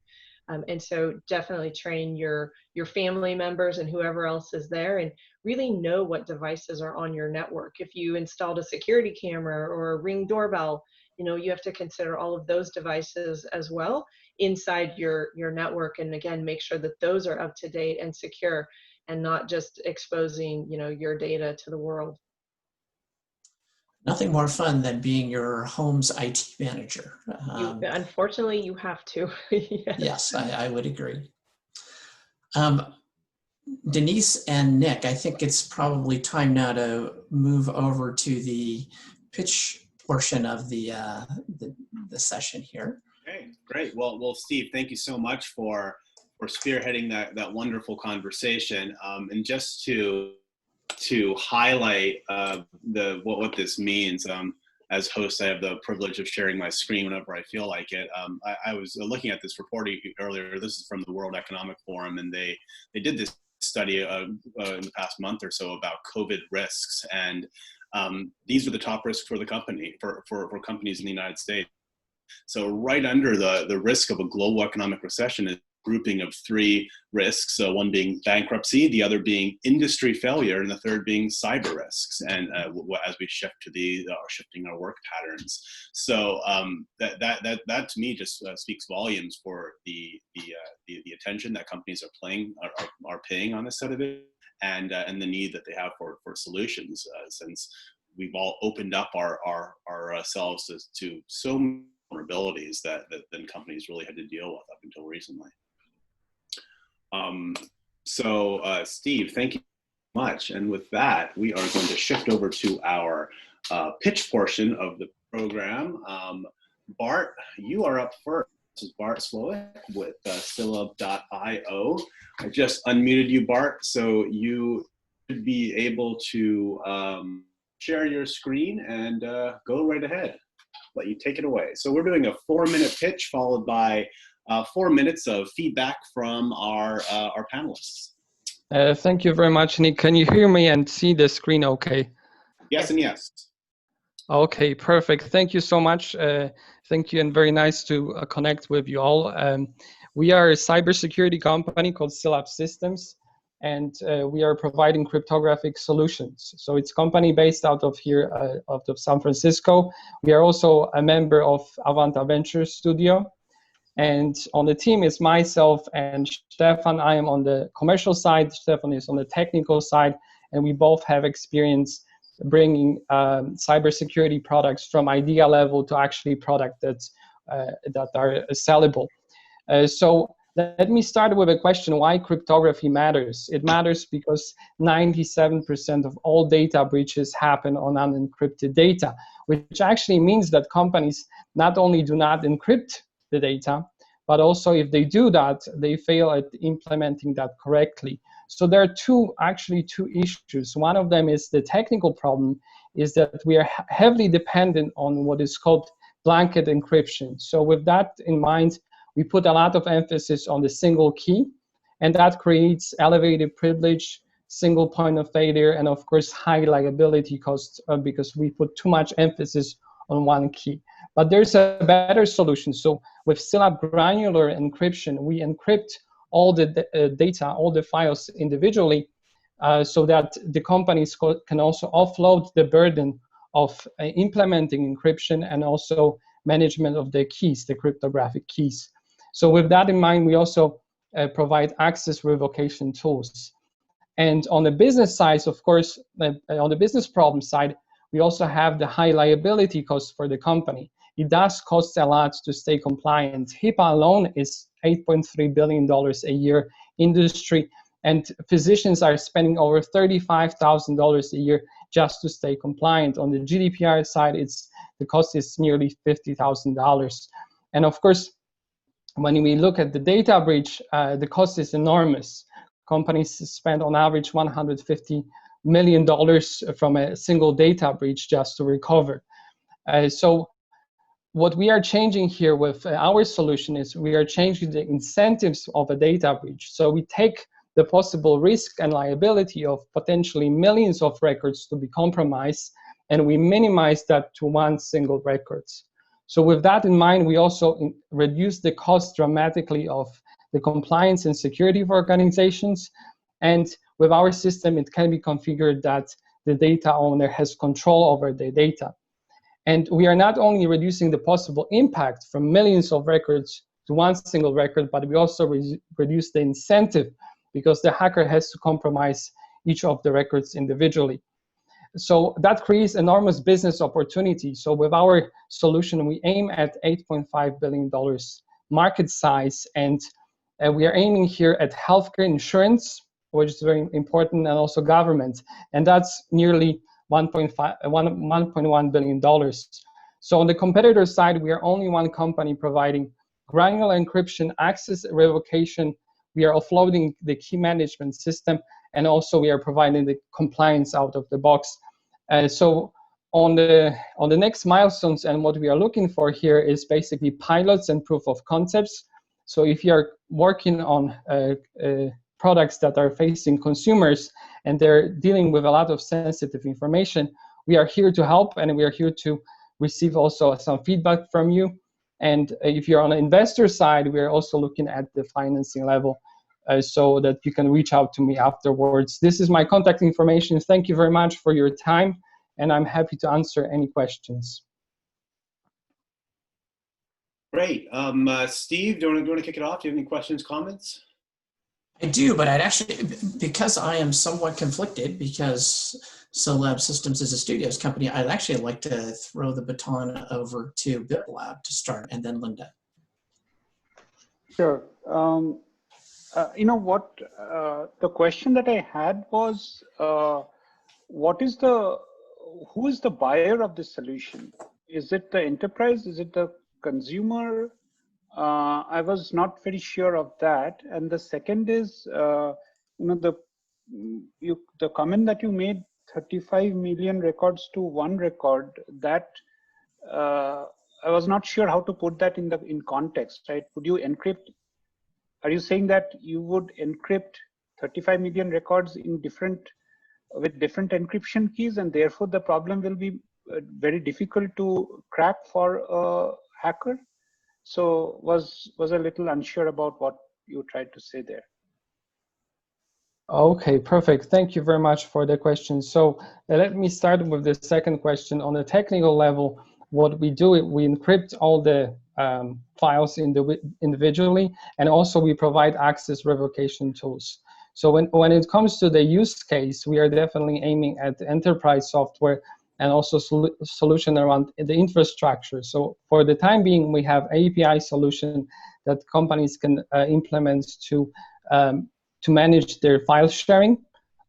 And so definitely train your family members and whoever else is there, and really know what devices are on your network. If you installed a security camera or a Ring doorbell, you have to consider all of those devices as well inside your network. And again, make sure that those are up to date and secure and not just exposing, your data to the world. Nothing more fun than being your home's IT manager. Unfortunately, you have to. Yes, yes, I would agree. Denise and Nick, I think it's probably time now to move over to the pitch portion of the session here. Okay, great. Well, Steve, thank you so much for spearheading that wonderful conversation. And just to highlight what this means. As host, I have the privilege of sharing my screen whenever I feel like it. I was looking at this report earlier. This is from the World Economic Forum, and they did this study in the past month or so about COVID risks, and these are the top risks for the company for companies in the United States. So right under the risk of a global economic recession is grouping of 3 risks, one being bankruptcy, the other being industry failure, and the third being cyber risks. And as we shift to shifting our work patterns, so that to me just speaks volumes for the attention that companies are paying on this set of it, and the need that they have for solutions, since we've all opened up ourselves to so many vulnerabilities that then companies really had to deal with up until recently. Steve, thank you so much. And with that, we are going to shift over to our pitch portion of the program. Bart, you are up first. This is Bart Slowick with Scylla.io. I just unmuted you, Bart, so you should be able to share your screen and go right ahead. Let you take it away. So we're doing a 4-minute pitch followed by 4 minutes of feedback from our panelists. Thank you very much, Nick. Can you hear me and see the screen okay? Yes and yes. Okay, perfect. Thank you so much. Thank you, and very nice to connect with you all. We are a cybersecurity company called Silab Systems, and we are providing cryptographic solutions. So it's a company based out of here, out of San Francisco. We are also a member of Wipro Ventures studio. And on the team is myself and Stefan. I am on the commercial side, Stefan is on the technical side, and we both have experience bringing cybersecurity products from idea level to actually product that are sellable. So let me start with a question: why cryptography matters? It matters because 97% of all data breaches happen on unencrypted data, which actually means that companies not only do not encrypt the data, but also if they do that, they fail at implementing that correctly. So there are actually two issues. One of them is the technical problem, is that we are heavily dependent on what is called blanket encryption. So with that in mind, we put a lot of emphasis on the single key, and that creates elevated privilege, single point of failure, and of course high liability costs because we put too much emphasis on one key. But there's a better solution. So with Silab granular encryption, we encrypt all the data, all the files individually, so that the companies can also offload the burden of implementing encryption and also management of the keys, the cryptographic keys. So with that in mind, we also provide access revocation tools. And on the business side, of course, on the business problem side, we also have the high liability costs for the company. It does cost a lot to stay compliant. HIPAA alone is $8.3 billion a year industry, and physicians are spending over $35,000 a year just to stay compliant. On the GDPR side, the cost is nearly $50,000. And of course, when we look at the data breach, the cost is enormous. Companies spend on average $150 million from a single data breach just to recover. So what we are changing here with our solution is we are changing the incentives of a data breach. So we take the possible risk and liability of potentially millions of records to be compromised, and we minimize that to one single record. So with that in mind, we also reduce the cost dramatically of the compliance and security of organizations. And with our system, it can be configured that the data owner has control over the data. And we are not only reducing the possible impact from millions of records to one single record, but we also reduce the incentive because the hacker has to compromise each of the records individually. So that creates enormous business opportunity. So with our solution, we aim at $8.5 billion market size, and we are aiming here at healthcare insurance, which is very important, and also government, and that's nearly $1.1 billion. So on the competitor side, we are only one company providing granular encryption, access revocation. We are offloading the key management system, and also we are providing the compliance out of the box. So on the next milestones, and what we are looking for here is basically pilots and proof of concepts. So if you are working on products that are facing consumers and they're dealing with a lot of sensitive information, we are here to help, and we are here to receive also some feedback from you. And if you're on the investor side, we are also looking at the financing level so that you can reach out to me afterwards. This is my contact information. Thank you very much for your time, and I'm happy to answer any questions. Great. Steve, do you want to kick it off? Do you have any questions, comments? I do, but I'd actually, because I am somewhat conflicted, because Silab Systems is a studios company, I'd actually like to throw the baton over to Biplab to start, and then Linda. Sure. You know what, the question that I had was, who is the buyer of this solution? Is it the enterprise? Is it the consumer? I was not very sure of that. And the second is, you know, the comment that you made, 35 million records to one record, that I was not sure how to put that in context, right? Would you encrypt? Are you saying that you would encrypt 35 million records in different with different encryption keys, and therefore the problem will be very difficult to crack for a hacker. So was a little unsure about what you tried to say there. Okay, perfect. Thank you very much for the question. So let me start with the second question. On the technical level, what we do, we encrypt all the files individually, and also we provide access revocation tools. So when it comes to the use case, we are definitely aiming at enterprise software and also solution around the infrastructure. So for the time being, we have API solution that companies can implement to manage their file sharing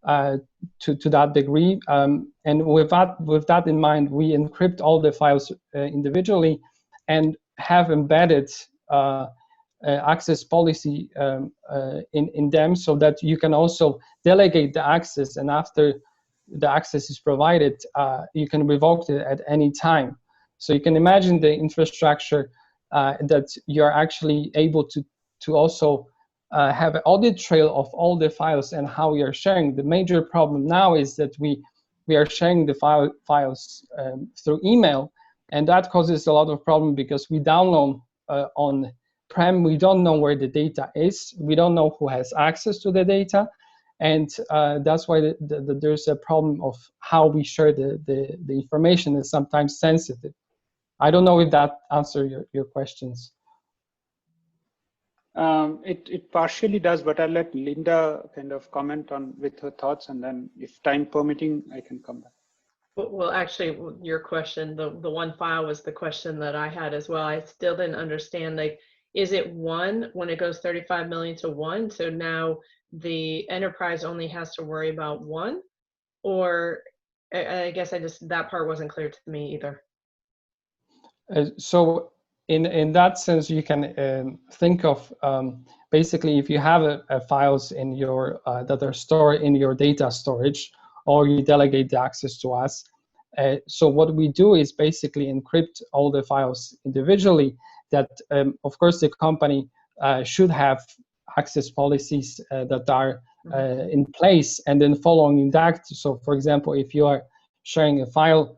to that degree. And with that in mind, we encrypt all the files individually and have embedded access policy in them, so that you can also delegate the access, and after the access is provided, you can revoke it at any time. So you can imagine the infrastructure that you're actually able to also have an audit trail of all the files and how we are sharing. The major problem now is that we are sharing the files through email, and that causes a lot of problem because we download on-prem, we don't know where the data is, we don't know who has access to the data, and that's why there's a problem of how we share the information is sometimes sensitive. I don't know if that answers your questions. It partially does, but I'll let Linda kind of comment on with her thoughts, and then if time permitting, I can come back. Well, actually, your question, the one file was the question that I had as well. I still didn't understand, like, is it one when it goes 35 million to one? So now the enterprise only has to worry about one? Or I guess that part wasn't clear to me either. So in that sense, you can think of basically if you have files in your that are stored in your data storage, or you delegate the access to us. So what we do is basically encrypt all the files individually. That of course the company should have access policies that are in place, and then following that. So for example, if you are sharing a file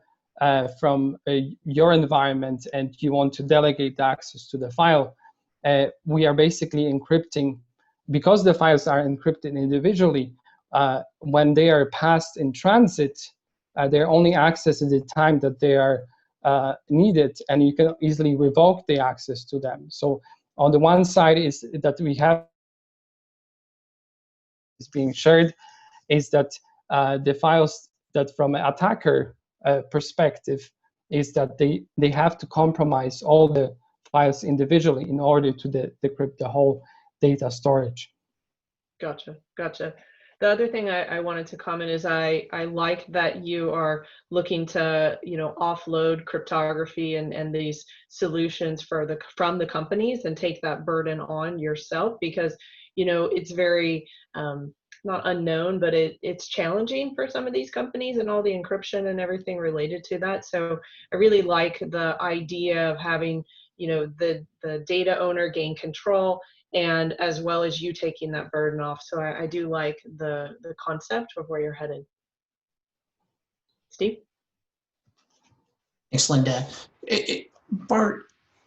from your environment and you want to delegate the access to the file, we are basically encrypting, because the files are encrypted individually. When they are passed in transit, they're only accessed at the time that they are needed, and you can easily revoke the access to them. So on the one side is that we have is being shared, is that the files that from an attacker perspective is that they have to compromise all the files individually in order to decrypt the whole data storage. Gotcha. The other thing I wanted to comment is I like that you are looking to, offload cryptography and these solutions from the companies and take that burden on yourself, because, it's very, not unknown, but it's challenging for some of these companies and all the encryption and everything related to that. So I really like the idea of having, the data owner gain control, and as well as you taking that burden off. So I do like the concept of where you're headed. Steve? Thanks, Linda. Bart,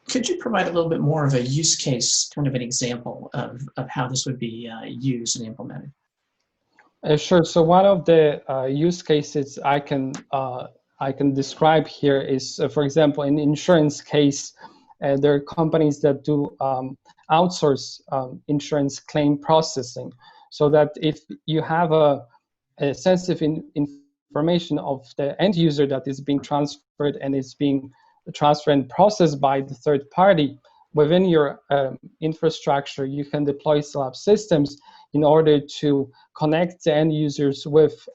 could you provide a little bit more of a use case, kind of an example of how this would be used and implemented? Sure. So one of the use cases I can describe here is, for example, in the insurance case, there are companies that do outsource insurance claim processing, so that if you have a sensitive information of the end user that is being transferred and is being transferred and processed by the third party, within your infrastructure, you can deploy SLAP systems in order to connect the end users with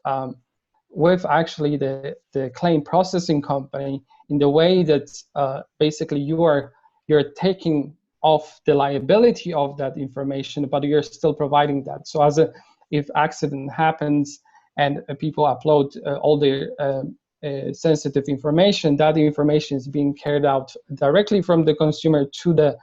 actually the claim processing company in the way that basically you're taking off the liability of that information, but you're still providing that. So if accident happens and people upload all their sensitive information, that information is being carried out directly from the consumer to the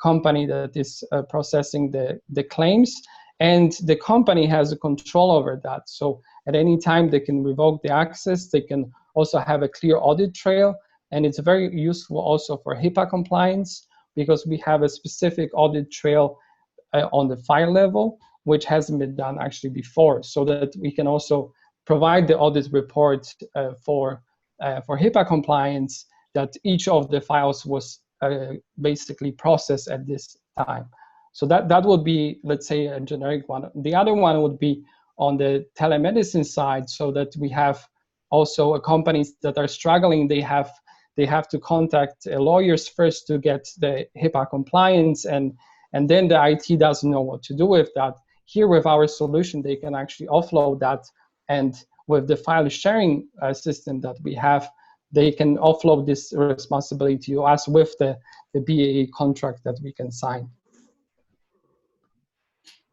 company that is processing the claims, and the company has a control over that. So at any time they can revoke the access. They can also have a clear audit trail, and it's very useful also for HIPAA compliance, because we have a specific audit trail on the file level, which hasn't been done actually before, so that we can also provide the audit report for HIPAA compliance, that each of the files was basically processed at this time. So that would be, let's say, a generic one. The other one would be on the telemedicine side, so that we have also companies that are struggling. They have to contact lawyers first to get the HIPAA compliance, and then the IT doesn't know what to do with that. Here with our solution, they can actually offload that, and with the file sharing system that we have, they can offload this responsibility to us with the BAA contract that we can sign.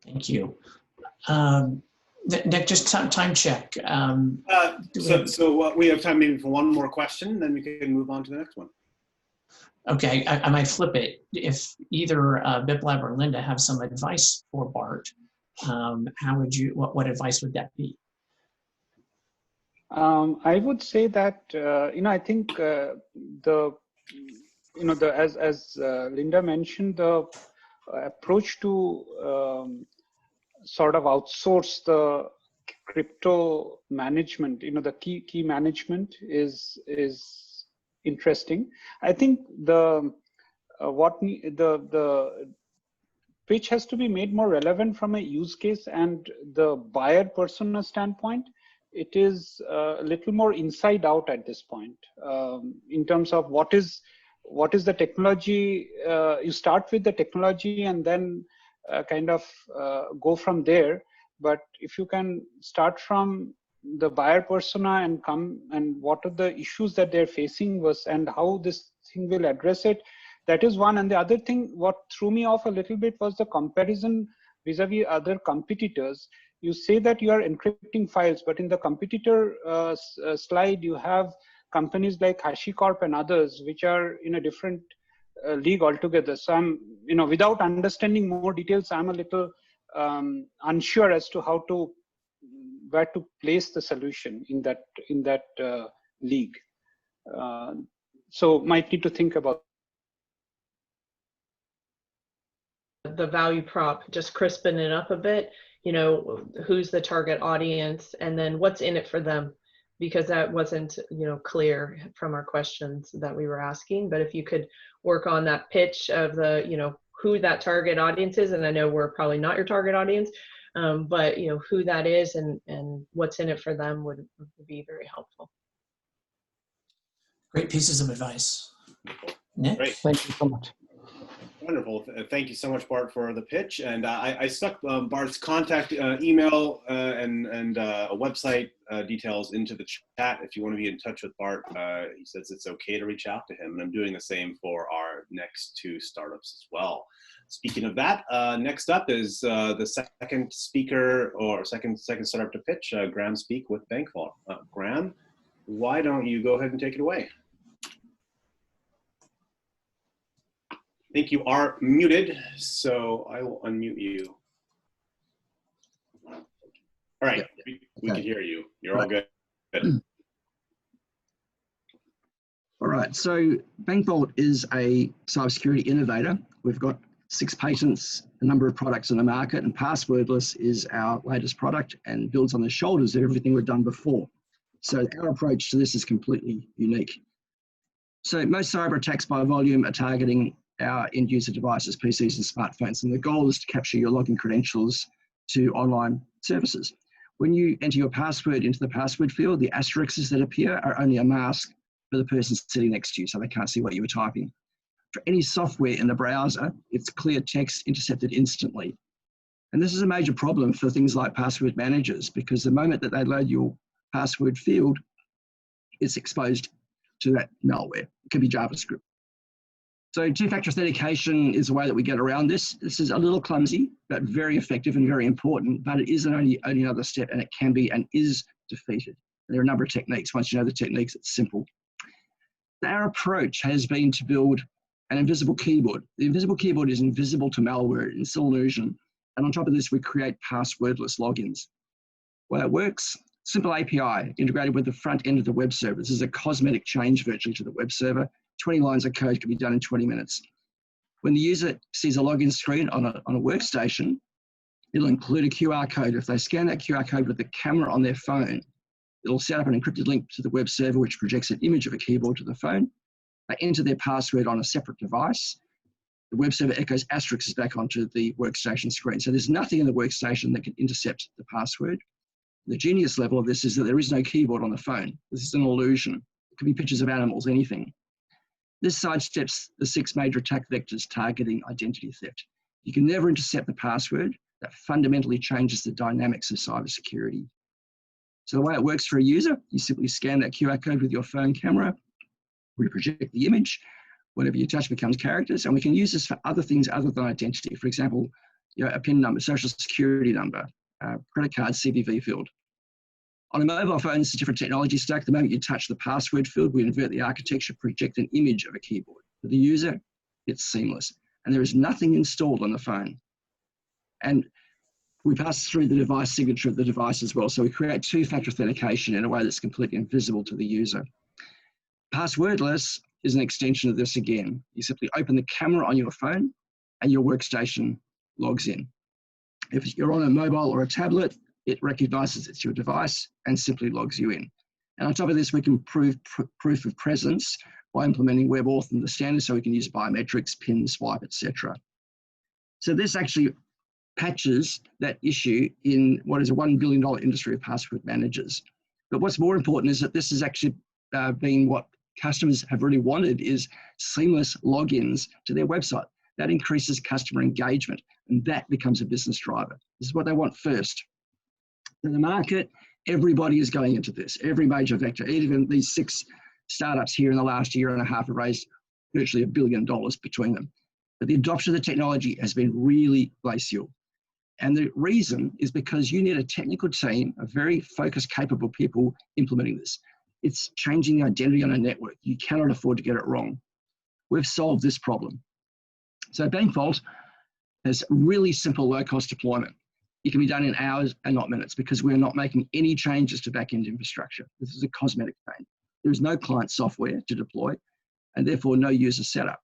Thank you. Nick, just time check. So we have time maybe for one more question, then we can move on to the next one. Okay, I might flip it. If either Biplab or Linda have some advice for Bart, how would you? What advice would that be? I would say that I think as Linda mentioned, the approach to sort of outsource the crypto management, the key management is interesting. I think the pitch has to be made more relevant from a use case and the buyer persona standpoint. It is a little more inside out at this point, in terms of what is the technology. You start with the technology and then kind of go from there. But if you can start from the buyer persona and come and what are the issues that they're facing and how this thing will address it, that is one. And the other thing, what threw me off a little bit was the comparison vis-a-vis other competitors. You say that you are encrypting files, but in the competitor slide, you have companies like HashiCorp and others, which are in a different league altogether. So I'm, without understanding more details, I'm a little unsure as to where to place the solution in that league. So might need to think about the value prop, just crisping it up a bit. Who's the target audience, and then what's in it for them, because that wasn't clear from our questions that we were asking. But if you could work on that pitch of the who that target audience is, and I know we're probably not your target audience, but who that is and what's in it for them would be very helpful. Great pieces of advice. Nick? Great. Thank you so much. Wonderful. Thank you so much, Bart, for the pitch. And I stuck Bart's contact email and website details into the chat. If you want to be in touch with Bart, he says it's okay to reach out to him. And I'm doing the same for our next two startups as well. Speaking of that, next up is the second speaker or second startup to pitch, Graham Speak with Bankvault. Graham, why don't you go ahead and take it away? I think you are muted, so I will unmute you. All right, we can hear you. You're all good. All right, so Bankvault is a cybersecurity innovator. We've got 6 patents, a number of products in the market, and Passwordless is our latest product and builds on the shoulders of everything we've done before. So our approach to this is completely unique. So most cyber attacks by volume are targeting our end user devices, PCs and smartphones, and the goal is to capture your login credentials to online services. When you enter your password into the password field, the asterisks that appear are only a mask for the person sitting next to you, so they can't see what you were typing. For any software in the browser, it's clear text intercepted instantly. And this is a major problem for things like password managers, because the moment that they load your password field, it's exposed to that malware. It can be JavaScript. So two-factor authentication is the way that we get around this. This is a little clumsy, but very effective and very important, but it is only another step, and it can be and is defeated. And there are a number of techniques. Once you know the techniques, it's simple. Our approach has been to build an invisible keyboard. The invisible keyboard is invisible to malware, it's still illusion. And on top of this, we create passwordless logins. Well, it works. Simple API integrated with the front end of the web server. This is a cosmetic change virtually to the web server. 20 lines of code can be done in 20 minutes. When the user sees a login screen on a workstation, it'll include a QR code. If they scan that QR code with the camera on their phone, it'll set up an encrypted link to the web server, which projects an image of a keyboard to the phone. They enter their password on a separate device. The web server echoes asterisks back onto the workstation screen. So there's nothing in the workstation that can intercept the password. The genius level of this is that there is no keyboard on the phone. This is an illusion. It could be pictures of animals, anything. This sidesteps the 6 major attack vectors targeting identity theft. You can never intercept the password. That fundamentally changes the dynamics of cybersecurity. So the way it works for a user, you simply scan that QR code with your phone camera. We project the image. Whatever you touch becomes characters, and we can use this for other things other than identity. For example, a PIN number, social security number, credit card, CVV field. On a mobile phone, it's a different technology stack. The moment you touch the password field, we invert the architecture, project an image of a keyboard. For the user, it's seamless, and there is nothing installed on the phone. And we pass through the device signature of the device as well. So we create 2-factor authentication in a way that's completely invisible to the user. Passwordless is an extension of this again. You simply open the camera on your phone and your workstation logs in. If you're on a mobile or a tablet, it recognizes it's your device and simply logs you in. And on top of this, we can prove proof of presence by implementing WebAuthn and the standard, so we can use biometrics, PIN, swipe, etc. So this actually patches that issue in what is a $1 billion industry of password managers. But what's more important is that this has actually been what customers have really wanted, is seamless logins to their website. That increases customer engagement, and that becomes a business driver. This is what they want first. In the market, everybody is going into this, every major vector. Even these 6 startups here in the last year and a half have raised virtually $1 billion between them. But the adoption of the technology has been really glacial. And the reason is because you need a technical team of very focused, capable people implementing this. It's changing the identity on a network. You cannot afford to get it wrong. We've solved this problem. So Bank Vault has really simple low-cost deployment. It can be done in hours and not minutes because we're not making any changes to back-end infrastructure. This is a cosmetic change. There is no client software to deploy and therefore no user setup.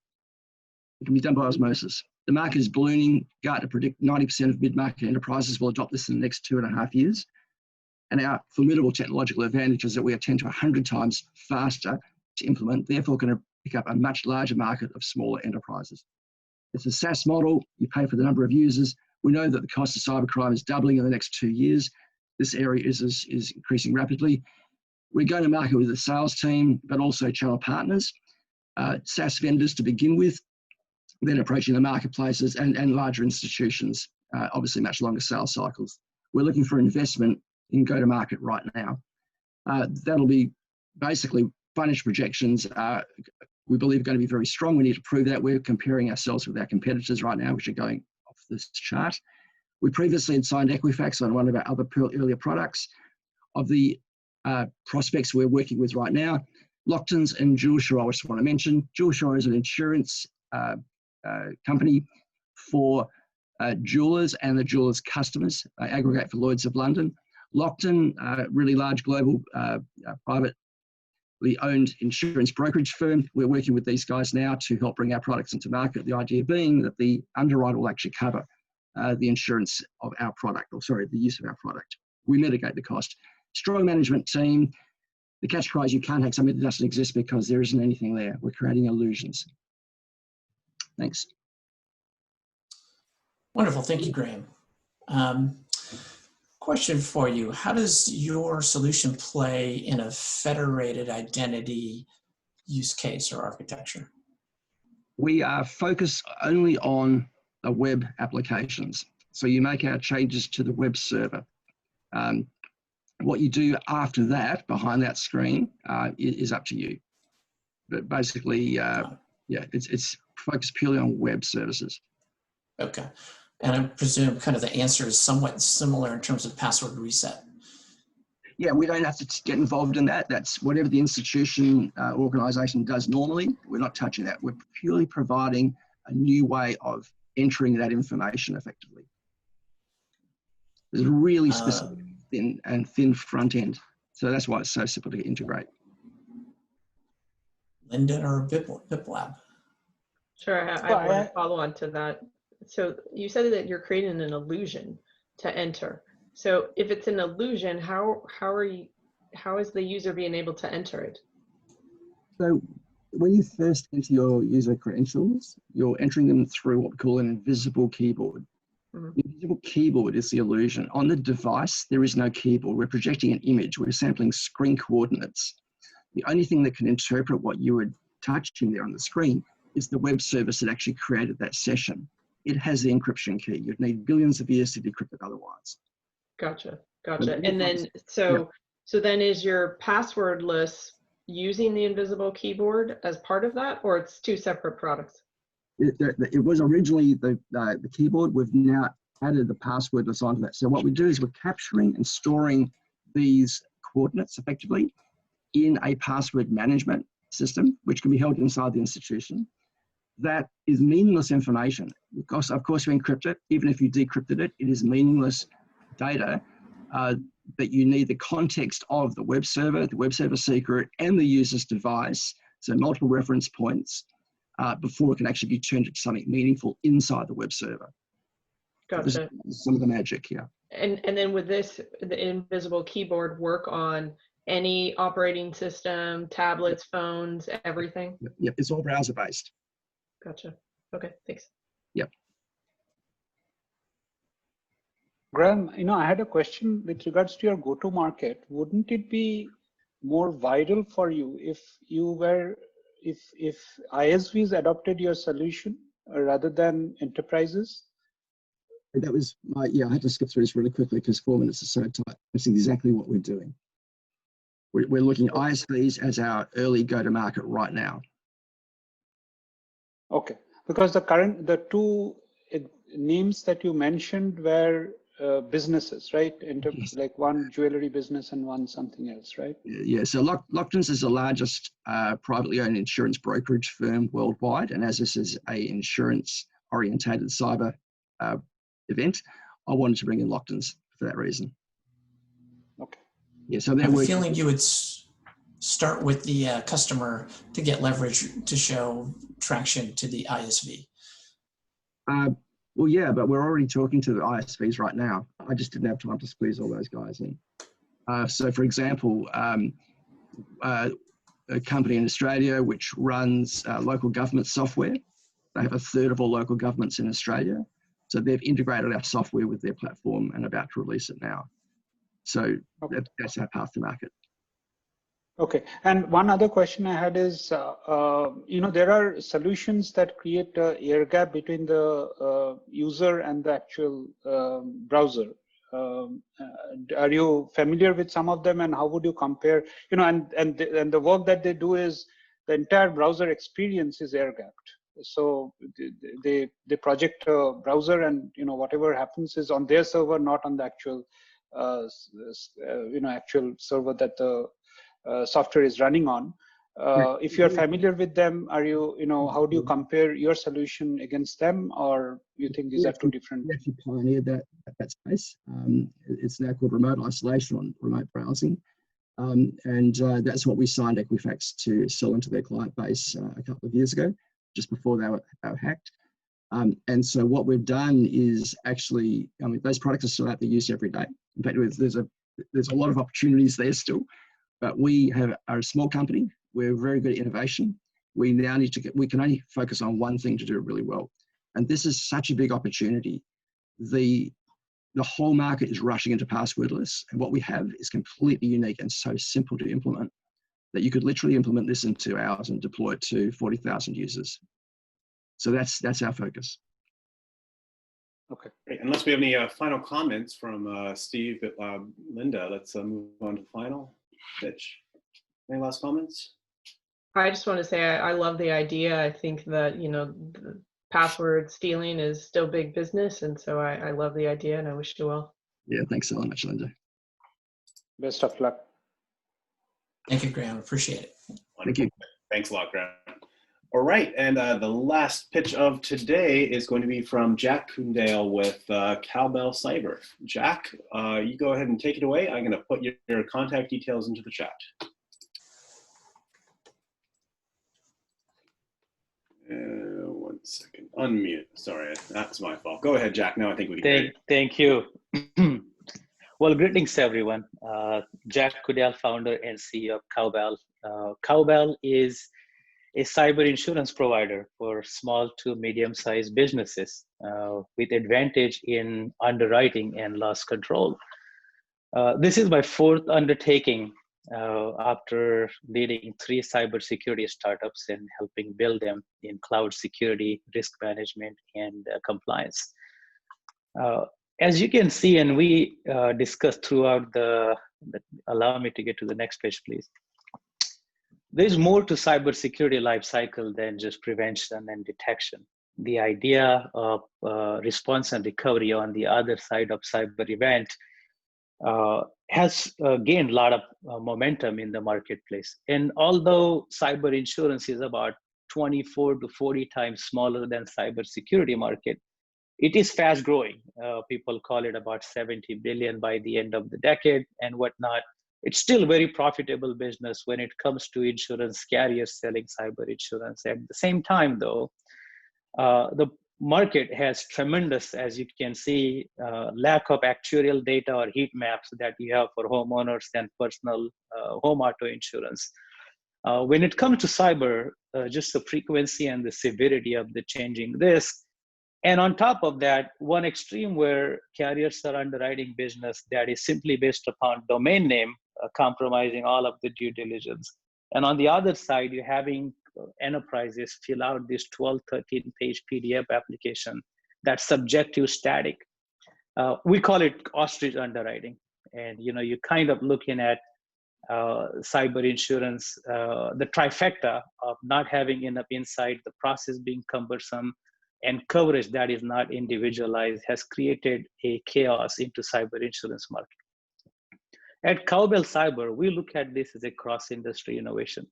It can be done by osmosis. The market is ballooning. Gartner predict 90% of mid-market enterprises will adopt this in the next 2.5 years. And our formidable technological advantage is that we are 10 to 100 times faster to implement, therefore going to pick up a much larger market of smaller enterprises. It's a SaaS model. You pay for the number of users. We know that the cost of cybercrime is doubling in the next 2 years. This area is increasing rapidly. We're going to market with a sales team, but also channel partners, SaaS vendors to begin with, then approaching the marketplaces and larger institutions, obviously much longer sales cycles. We're looking for investment in go-to-market right now. That'll be basically financial projections. We believe are going to be very strong. We need to prove that. We're comparing ourselves with our competitors right now, which are going off this chart. We previously had signed Equifax on one of our other earlier products. Of the prospects we're working with right now, Lockton's and JewelSure, I just want to mention. JewelSure is an insurance company for jewelers and the jewelers' customers. They aggregate for Lloyd's of London. Lockton, really large global privately owned insurance brokerage firm. We're working with these guys now to help bring our products into market. The idea being that the underwriter will actually cover the insurance of our product, or sorry, the use of our product. We mitigate the cost. Strong management team. The catch cry is you can't hack something that doesn't exist because there isn't anything there. We're creating illusions. Thanks. Wonderful. Thank you, Graham. Question for you. How does your solution play in a federated identity use case or architecture? We are focused only on the web applications. So you make our changes to the web server. What you do after that, behind that screen, is up to you. But basically, yeah, it's focused purely on web services. Okay. And I presume kind of the answer is somewhat similar in terms of password reset. Yeah, we don't have to get involved in that. That's whatever the institution, organization does normally. We're not touching that. We're purely providing a new way of entering that information effectively. It's really specific. thin front end. So that's why it's so simple to integrate. Linda or Biplab? Sure, I want to follow on to that. So you said that you're creating an illusion to enter. So if it's an illusion, how is the user being able to enter it? So when you first enter your user credentials, you're entering them through what we call an invisible keyboard. Mhm. The invisible keyboard is the illusion. On the device, there is no keyboard. We're projecting an image. We're sampling screen coordinates. The only thing that can interpret what you were touching there on the screen is the web service that actually created that session. It has the encryption key. You'd need billions of years to decrypt it otherwise. Gotcha. And then, so then is your passwordless using the invisible keyboard as part of that, or it's two separate products? It was originally the keyboard. We've now added the passwordless onto that. So what we do is we're capturing and storing these coordinates effectively in a password management system, which can be held inside the institution. That is meaningless information. Because of course you encrypt it. Even if you decrypted it, it is meaningless data that you need the context of the web server secret, and the user's device, so multiple reference points, before it can actually be turned into something meaningful inside the web server. Gotcha. So this is some of the magic here. And then with this, the invisible keyboard work on any operating system, tablets, phones, everything? Yep, it's all browser based. Gotcha. Okay, thanks. Yep. Graham, I had a question with regards to your go-to-market. Wouldn't it be more vital for you if ISVs adopted your solution rather than enterprises? And that was I had to skip through this really quickly because 4 minutes is so tight. That's exactly what we're doing. We're looking at ISVs as our early go-to-market right now. Okay, because the two names that you mentioned were businesses, right? Yes. Like one jewelry business and one something else, right? Yeah, so Lockton's is the largest privately owned insurance brokerage firm worldwide, and as this is a insurance-orientated cyber event, I wanted to bring in Lockton's for that reason. Okay. Yeah, so I they're have a working. feeling you would start with the customer to get leverage to show traction to the ISV. Well, yeah, but we're already talking to the ISVs right now. I just didn't have time to squeeze all those guys in. So, for example, a company in Australia which runs local government software. They have 1/3 of all local governments in Australia. So they've integrated our software with their platform and about to release it now. So okay. That's our path to market. Okay, and one other question I had is, there are solutions that create an air gap between the user and the actual browser. Are you familiar with some of them, and how would you compare? And the work that they do is the entire browser experience is air gapped. So they project a browser, and whatever happens is on their server, not on the actual actual server that the software is running on. If you're familiar with them, how do you compare your solution against them, or you think these are two different? We actually pioneered that space. It's now called remote isolation on remote browsing. And that's what we signed Equifax to sell into their client base a couple of years ago, just before they were hacked. And so what we've done is actually, those products are still out there used every day. In fact, there's a lot of opportunities there still. But we are a small company. We're very good at innovation. We now we can only focus on one thing to do it really well. And this is such a big opportunity. The whole market is rushing into passwordless. And what we have is completely unique and so simple to implement that you could literally implement this in 2 hours and deploy it to 40,000 users. So that's our focus. Okay, great. Unless we have any final comments from Steve, Linda, let's move on to the final. Pitch. Any last comments? I just want to say I love the idea. I think that the password stealing is still big business, and so I love the idea, and I wish you well. Yeah, thanks so much, Linda. Best of luck. Thank you, Graham. Appreciate it. Thank you. Thanks a lot, Graham. All right, and the last pitch of today is going to be from Jack Kundale with Cowbell Cyber. Jack, you go ahead and take it away. I'm going to put your contact details into the chat. 1 second, unmute. Sorry, that's my fault. Go ahead, Jack. Now I think we can hear you. Thank you. Well, greetings, everyone. Jack Kundale, founder and CEO of Cowbell. Cowbell is a cyber insurance provider for small to medium-sized businesses with advantage in underwriting and loss control. This is my fourth undertaking after leading 3 cybersecurity startups and helping build them in cloud security, risk management, and compliance. As you can see, and we discussed throughout allow me to get to the next page, please. There's more to cybersecurity lifecycle than just prevention and detection. The idea of response and recovery on the other side of cyber event has gained a lot of momentum in the marketplace. And although cyber insurance is about 24 to 40 times smaller than cybersecurity market, it is fast growing. People call it about 70 billion by the end of the decade and whatnot. It's still very profitable business when it comes to insurance carriers selling cyber insurance. At the same time, though, the market has tremendous, as you can see, lack of actuarial data or heat maps that you have for homeowners and personal home auto insurance. When it comes to cyber, just the frequency and the severity of the changing risk. And on top of that, one extreme where carriers are underwriting business that is simply based upon domain name, compromising all of the due diligence. And on the other side, you're having enterprises fill out this 12, 13-page PDF application that's subjective static. We call it ostrich underwriting. And you're kind of looking at cyber insurance, the trifecta of not having enough insight, the process being cumbersome, and coverage that is not individualized has created a chaos into cyber insurance market. At Cowbell Cyber, we look at this as a cross-industry innovation,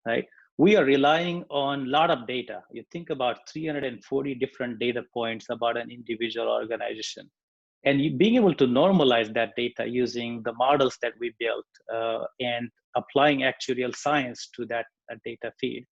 right? We are relying on a lot of data. You think about 340 different data points about an individual organization. And you being able to normalize that data using the models that we built and applying actuarial science to that data feed.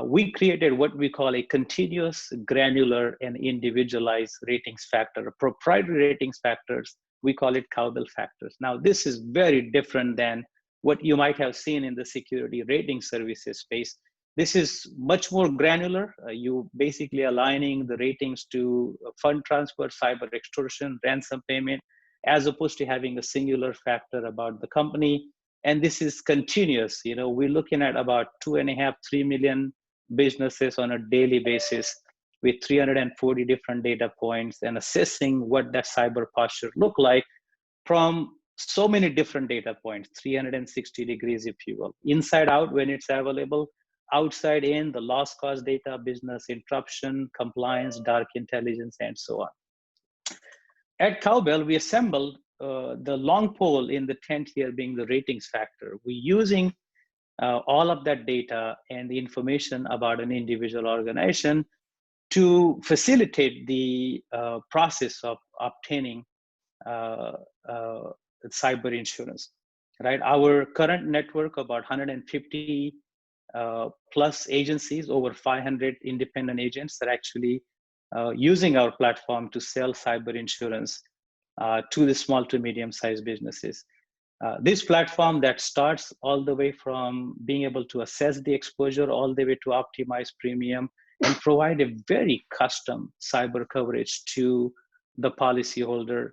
We created what we call a continuous, granular, and individualized ratings factor, proprietary ratings factors. We call it Cowbell factors. Now, this is very different than what you might have seen in the security rating services space. This is much more granular. You basically aligning the ratings to fund transfer, cyber extortion, ransom payment, as opposed to having a singular factor about the company. And this is continuous. We're looking at about 2.5, 3 million businesses on a daily basis with 340 different data points and assessing what that cyber posture look like from so many different data points, 360 degrees, if you will. Inside out when it's available, outside in, the loss cost data, business interruption, compliance, dark intelligence, and so on. At Cowbell, we assembled the long pole in the tent here being the ratings factor. We're using all of that data and the information about an individual organization to facilitate the process of obtaining cyber insurance, right? Our current network, about 150 plus agencies, over 500 independent agents are actually using our platform to sell cyber insurance to the small to medium-sized businesses. This platform that starts all the way from being able to assess the exposure all the way to optimize premium and provide a very custom cyber coverage to the policyholder.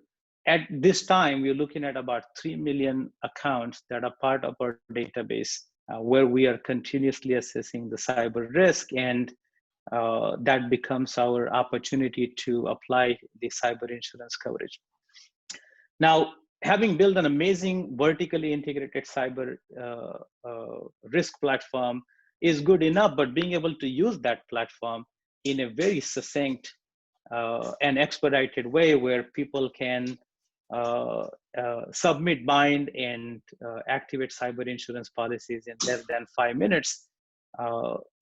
At this time, we're looking at about 3 million accounts that are part of our database where we are continuously assessing the cyber risk, and that becomes our opportunity to apply the cyber insurance coverage. Now, having built an amazing vertically integrated cyber risk platform is good enough, but being able to use that platform in a very succinct and expedited way where people can submit, bind, and activate cyber insurance policies in less than 5 minutes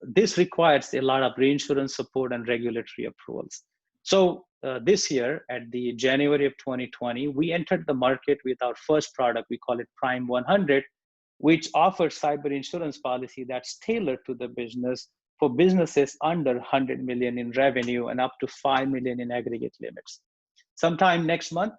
This requires a lot of reinsurance support and regulatory approvals. So this year, at the January of 2020, we entered the market with our first product. We call it Prime 100, which offers cyber insurance policy that's tailored to the business for businesses under 100 million in revenue and up to 5 million in aggregate limits. Sometime next month,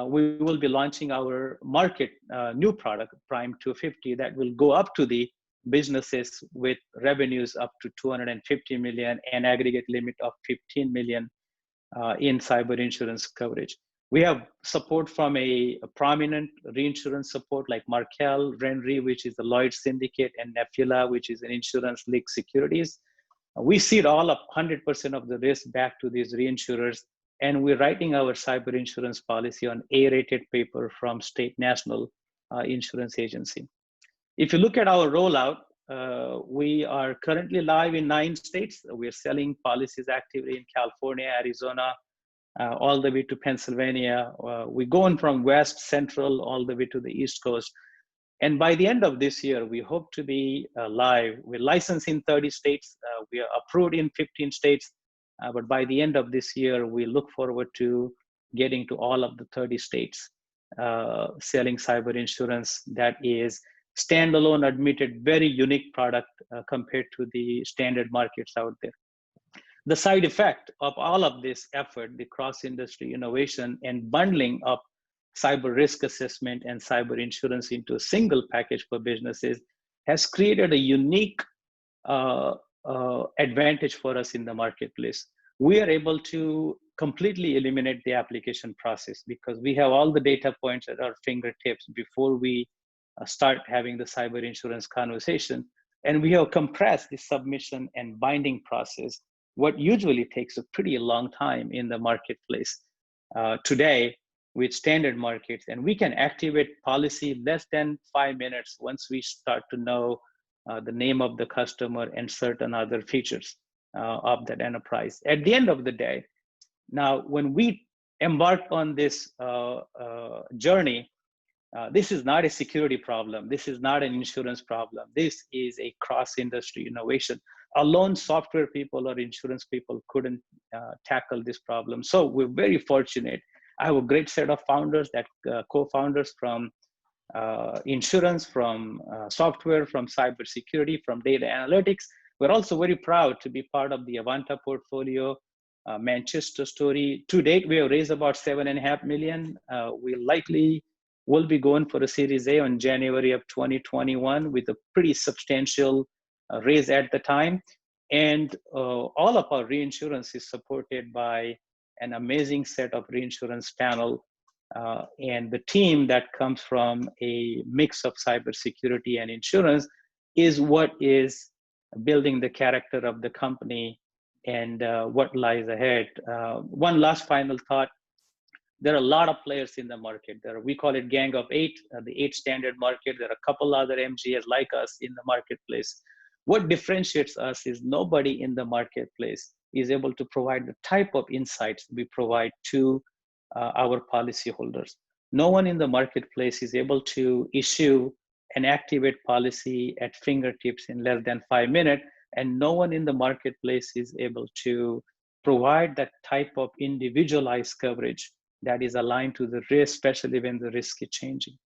we will be launching our market new product, Prime 250, that will go up to the businesses with revenues up to 250 million and aggregate limit of 15 million in cyber insurance coverage. We have support from a prominent reinsurance support like Markel, Renre, which is the Lloyd's Syndicate, and Nephila, which is an insurance league securities. We cede all of 100% of the risk back to these reinsurers, and we're writing our cyber insurance policy on A-rated paper from State National Insurance Agency. If you look at our rollout, we are currently live in 9 states. We're selling policies actively in California, Arizona, all the way to Pennsylvania. We're going from West, Central, all the way to the East Coast. And by the end of this year, we hope to be live. We're licensed in 30 states. We are approved in 15 states. But by the end of this year, we look forward to getting to all of the 30 states, selling cyber insurance that is standalone, admitted, very unique product compared to the standard markets out there. The side effect of all of this effort, the cross-industry innovation and bundling up cyber risk assessment and cyber insurance into a single package for businesses, has created a unique advantage for us in the marketplace. We are able to completely eliminate the application process because we have all the data points at our fingertips before we start having the cyber insurance conversation. And we have compressed the submission and binding process, what usually takes a pretty long time in the marketplace today with standard markets. And we can activate policy less than 5 minutes once we start to know the name of the customer and certain other features of that enterprise. At the end of the day, now when we embark on this journey, this is not a security problem. This is not an insurance problem. This is a cross-industry innovation. Alone, software people or insurance people couldn't tackle this problem. So we're very fortunate. I have a great set of founders, that co-founders from insurance, from software, from cybersecurity, from data analytics. We're also very proud to be part of the Avanta portfolio, Manchester story. To date, we have raised about 7.5 million. We likely will be going for a Series A on January of 2021 with a pretty substantial raise at the time. And all of our reinsurance is supported by an amazing set of reinsurance panel and the team that comes from a mix of cybersecurity and insurance is what is building the character of the company and what lies ahead. One last final thought. There are a lot of players in the market. We call it Gang of 8, the 8 standard market. There are a couple other MGAs like us in the marketplace. What differentiates us is nobody in the marketplace is able to provide the type of insights we provide to our policyholders. No one in the marketplace is able to issue and activate policy at fingertips in less than 5 minutes, and no one in the marketplace is able to provide that type of individualized coverage that is aligned to the risk, especially when the risk is changing.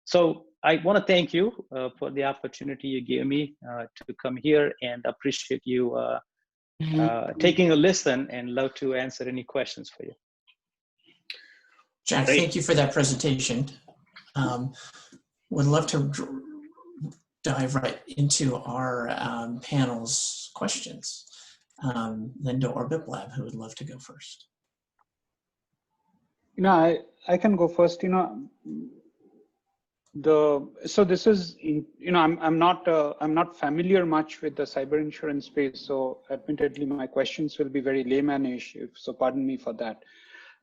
So I want to thank you for the opportunity you gave me to come here, and appreciate you taking a listen, and love to answer any questions for you. Jack, thank you for that presentation. Would love to dive right into our panel's questions. Linda or Biplab, who would love to go first? I can go first. So this is, I'm not familiar much with the cyber insurance space, so admittedly my questions will be very layman-ish, so pardon me for that.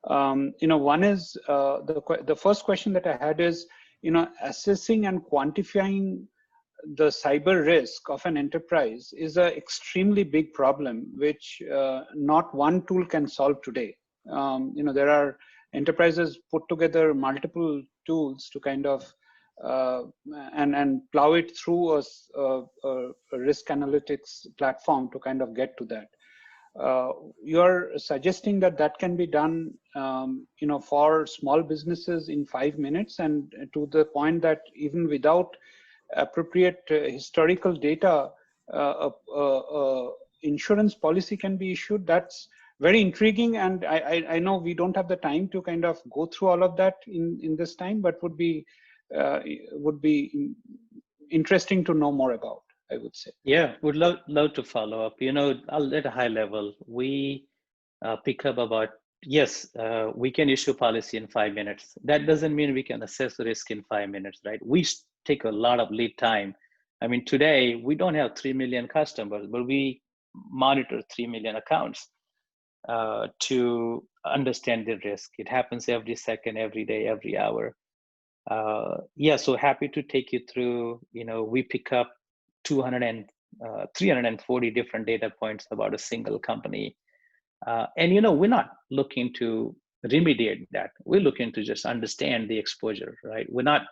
One is the first question that I had is, assessing and quantifying the cyber risk of an enterprise is an extremely big problem, which not one tool can solve today. There are enterprises put together multiple tools to kind of and plow it through a risk analytics platform to kind of get to that. You're suggesting that that can be done, for small businesses in 5 minutes, and to the point that even without appropriate historical data, insurance policy can be issued. That's very intriguing, and I know we don't have the time to kind of go through all of that in this time, but would be interesting to know more about, I would say. Yeah, would love to follow up. At a high level, we pick up about, yes, we can issue policy in 5 minutes. That doesn't mean we can assess the risk in 5 minutes, right? We take a lot of lead time. I mean, today we don't have 3 million customers, but we monitor 3 million accounts to understand the risk. It happens every second, every day, every hour. So happy to take you through. We pick up 340 different data points about a single company. And we're not looking to remediate that. We're looking to just understand the exposure, right? We're not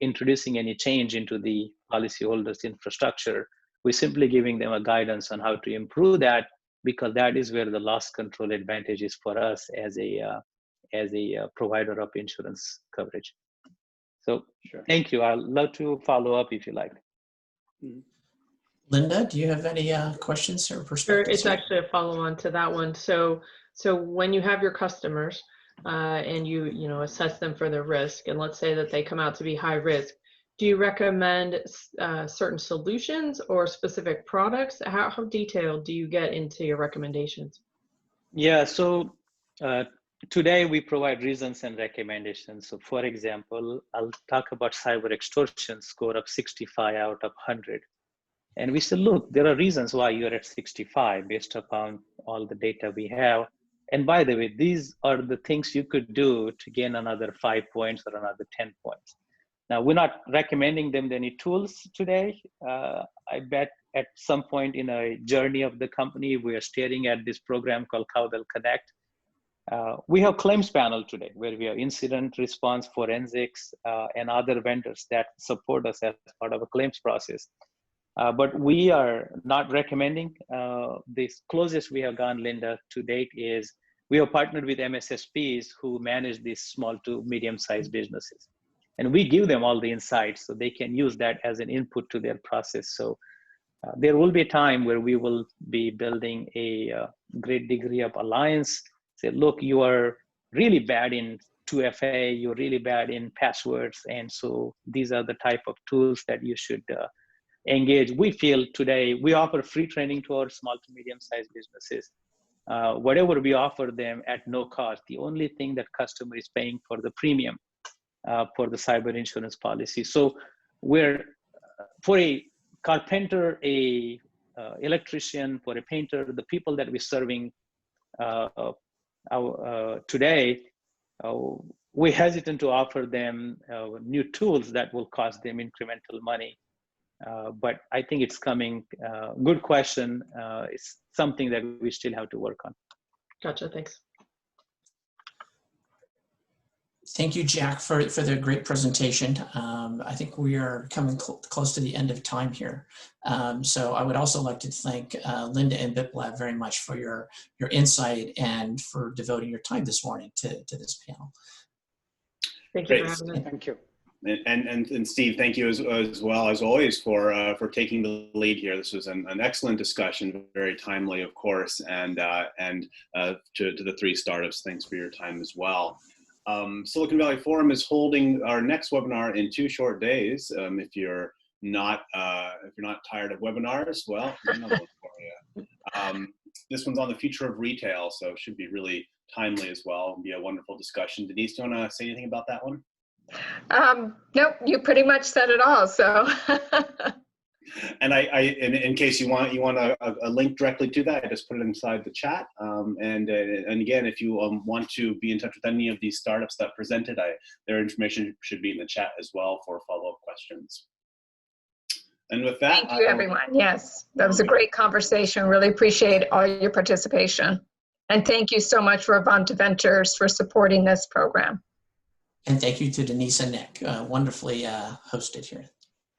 introducing any change into the policyholders' infrastructure. We're simply giving them a guidance on how to improve that, because that is where the loss control advantage is for us as a provider of insurance coverage. So sure. Thank you. I'd love to follow up if you like. Linda, do you have any questions or perspectives? Sure, it's actually a follow-on to that one. So when you have your customers and you assess them for their risk, and let's say that they come out to be high risk, do you recommend certain solutions or specific products? How detailed do you get into your recommendations? Yeah, so today we provide reasons and recommendations. So for example, I'll talk about cyber extortion score of 65 out of 100. And we said, look, there are reasons why you're at 65 based upon all the data we have. And by the way, these are the things you could do to gain another 5 points or another 10 points. Now, we're not recommending them any tools today. I bet at some point in a journey of the company, we are staring at this program called Cowbell Connect. We have claims panel today where we have incident response, forensics, and other vendors that support us as part of a claims process. But we are not recommending. The closest we have gone, Linda, to date is we have partnered with MSSPs who manage these small to medium-sized businesses. And we give them all the insights so they can use that as an input to their process. So there will be a time where we will be building a great degree of alliance. Say, look, you are really bad in 2FA, you're really bad in passwords. And so these are the type of tools that you should engage. We feel today we offer free training to our small to medium-sized businesses. Whatever we offer them at no cost, the only thing that customer is paying for the premium for the cyber insurance policy. So we're, for a carpenter, a electrician, for a painter, the people that we're serving today, we're hesitant to offer them new tools that will cost them incremental money. But I think it's coming. Good question. It's something that we still have to work on. Gotcha. Thanks. Thank you, Jack, for the great presentation. I think we are coming close to the end of time here. So I would also like to thank Linda and Biplab very much for your insight and for devoting your time this morning to this panel. Thank you for having me. Thank you. And Steve, thank you as well as always for taking the lead here. This was an excellent discussion, very timely, of course, and to the three startups, thanks for your time as well. Silicon Valley Forum is holding our next webinar in 2 short days. If you're not tired of webinars, well, here's another one for you. This one's on the future of retail, so it should be really timely as well. It'll be a wonderful discussion. Denise, do you want to say anything about that one? Nope, you pretty much said it all. So. And in case you want a link directly to that, I just put it inside the chat. And again, if you want to be in touch with any of these startups that presented, their information should be in the chat as well for follow-up questions. And with that, thank you, everyone. Yes, that was a great conversation. Really appreciate all your participation, and thank you so much for Wipro Ventures for supporting this program. And thank you to Denise and Nick, wonderfully hosted here.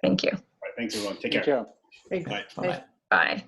Thank you. All right, thanks everyone. Take care. Thank you. Thanks. Bye. Bye-bye. Bye.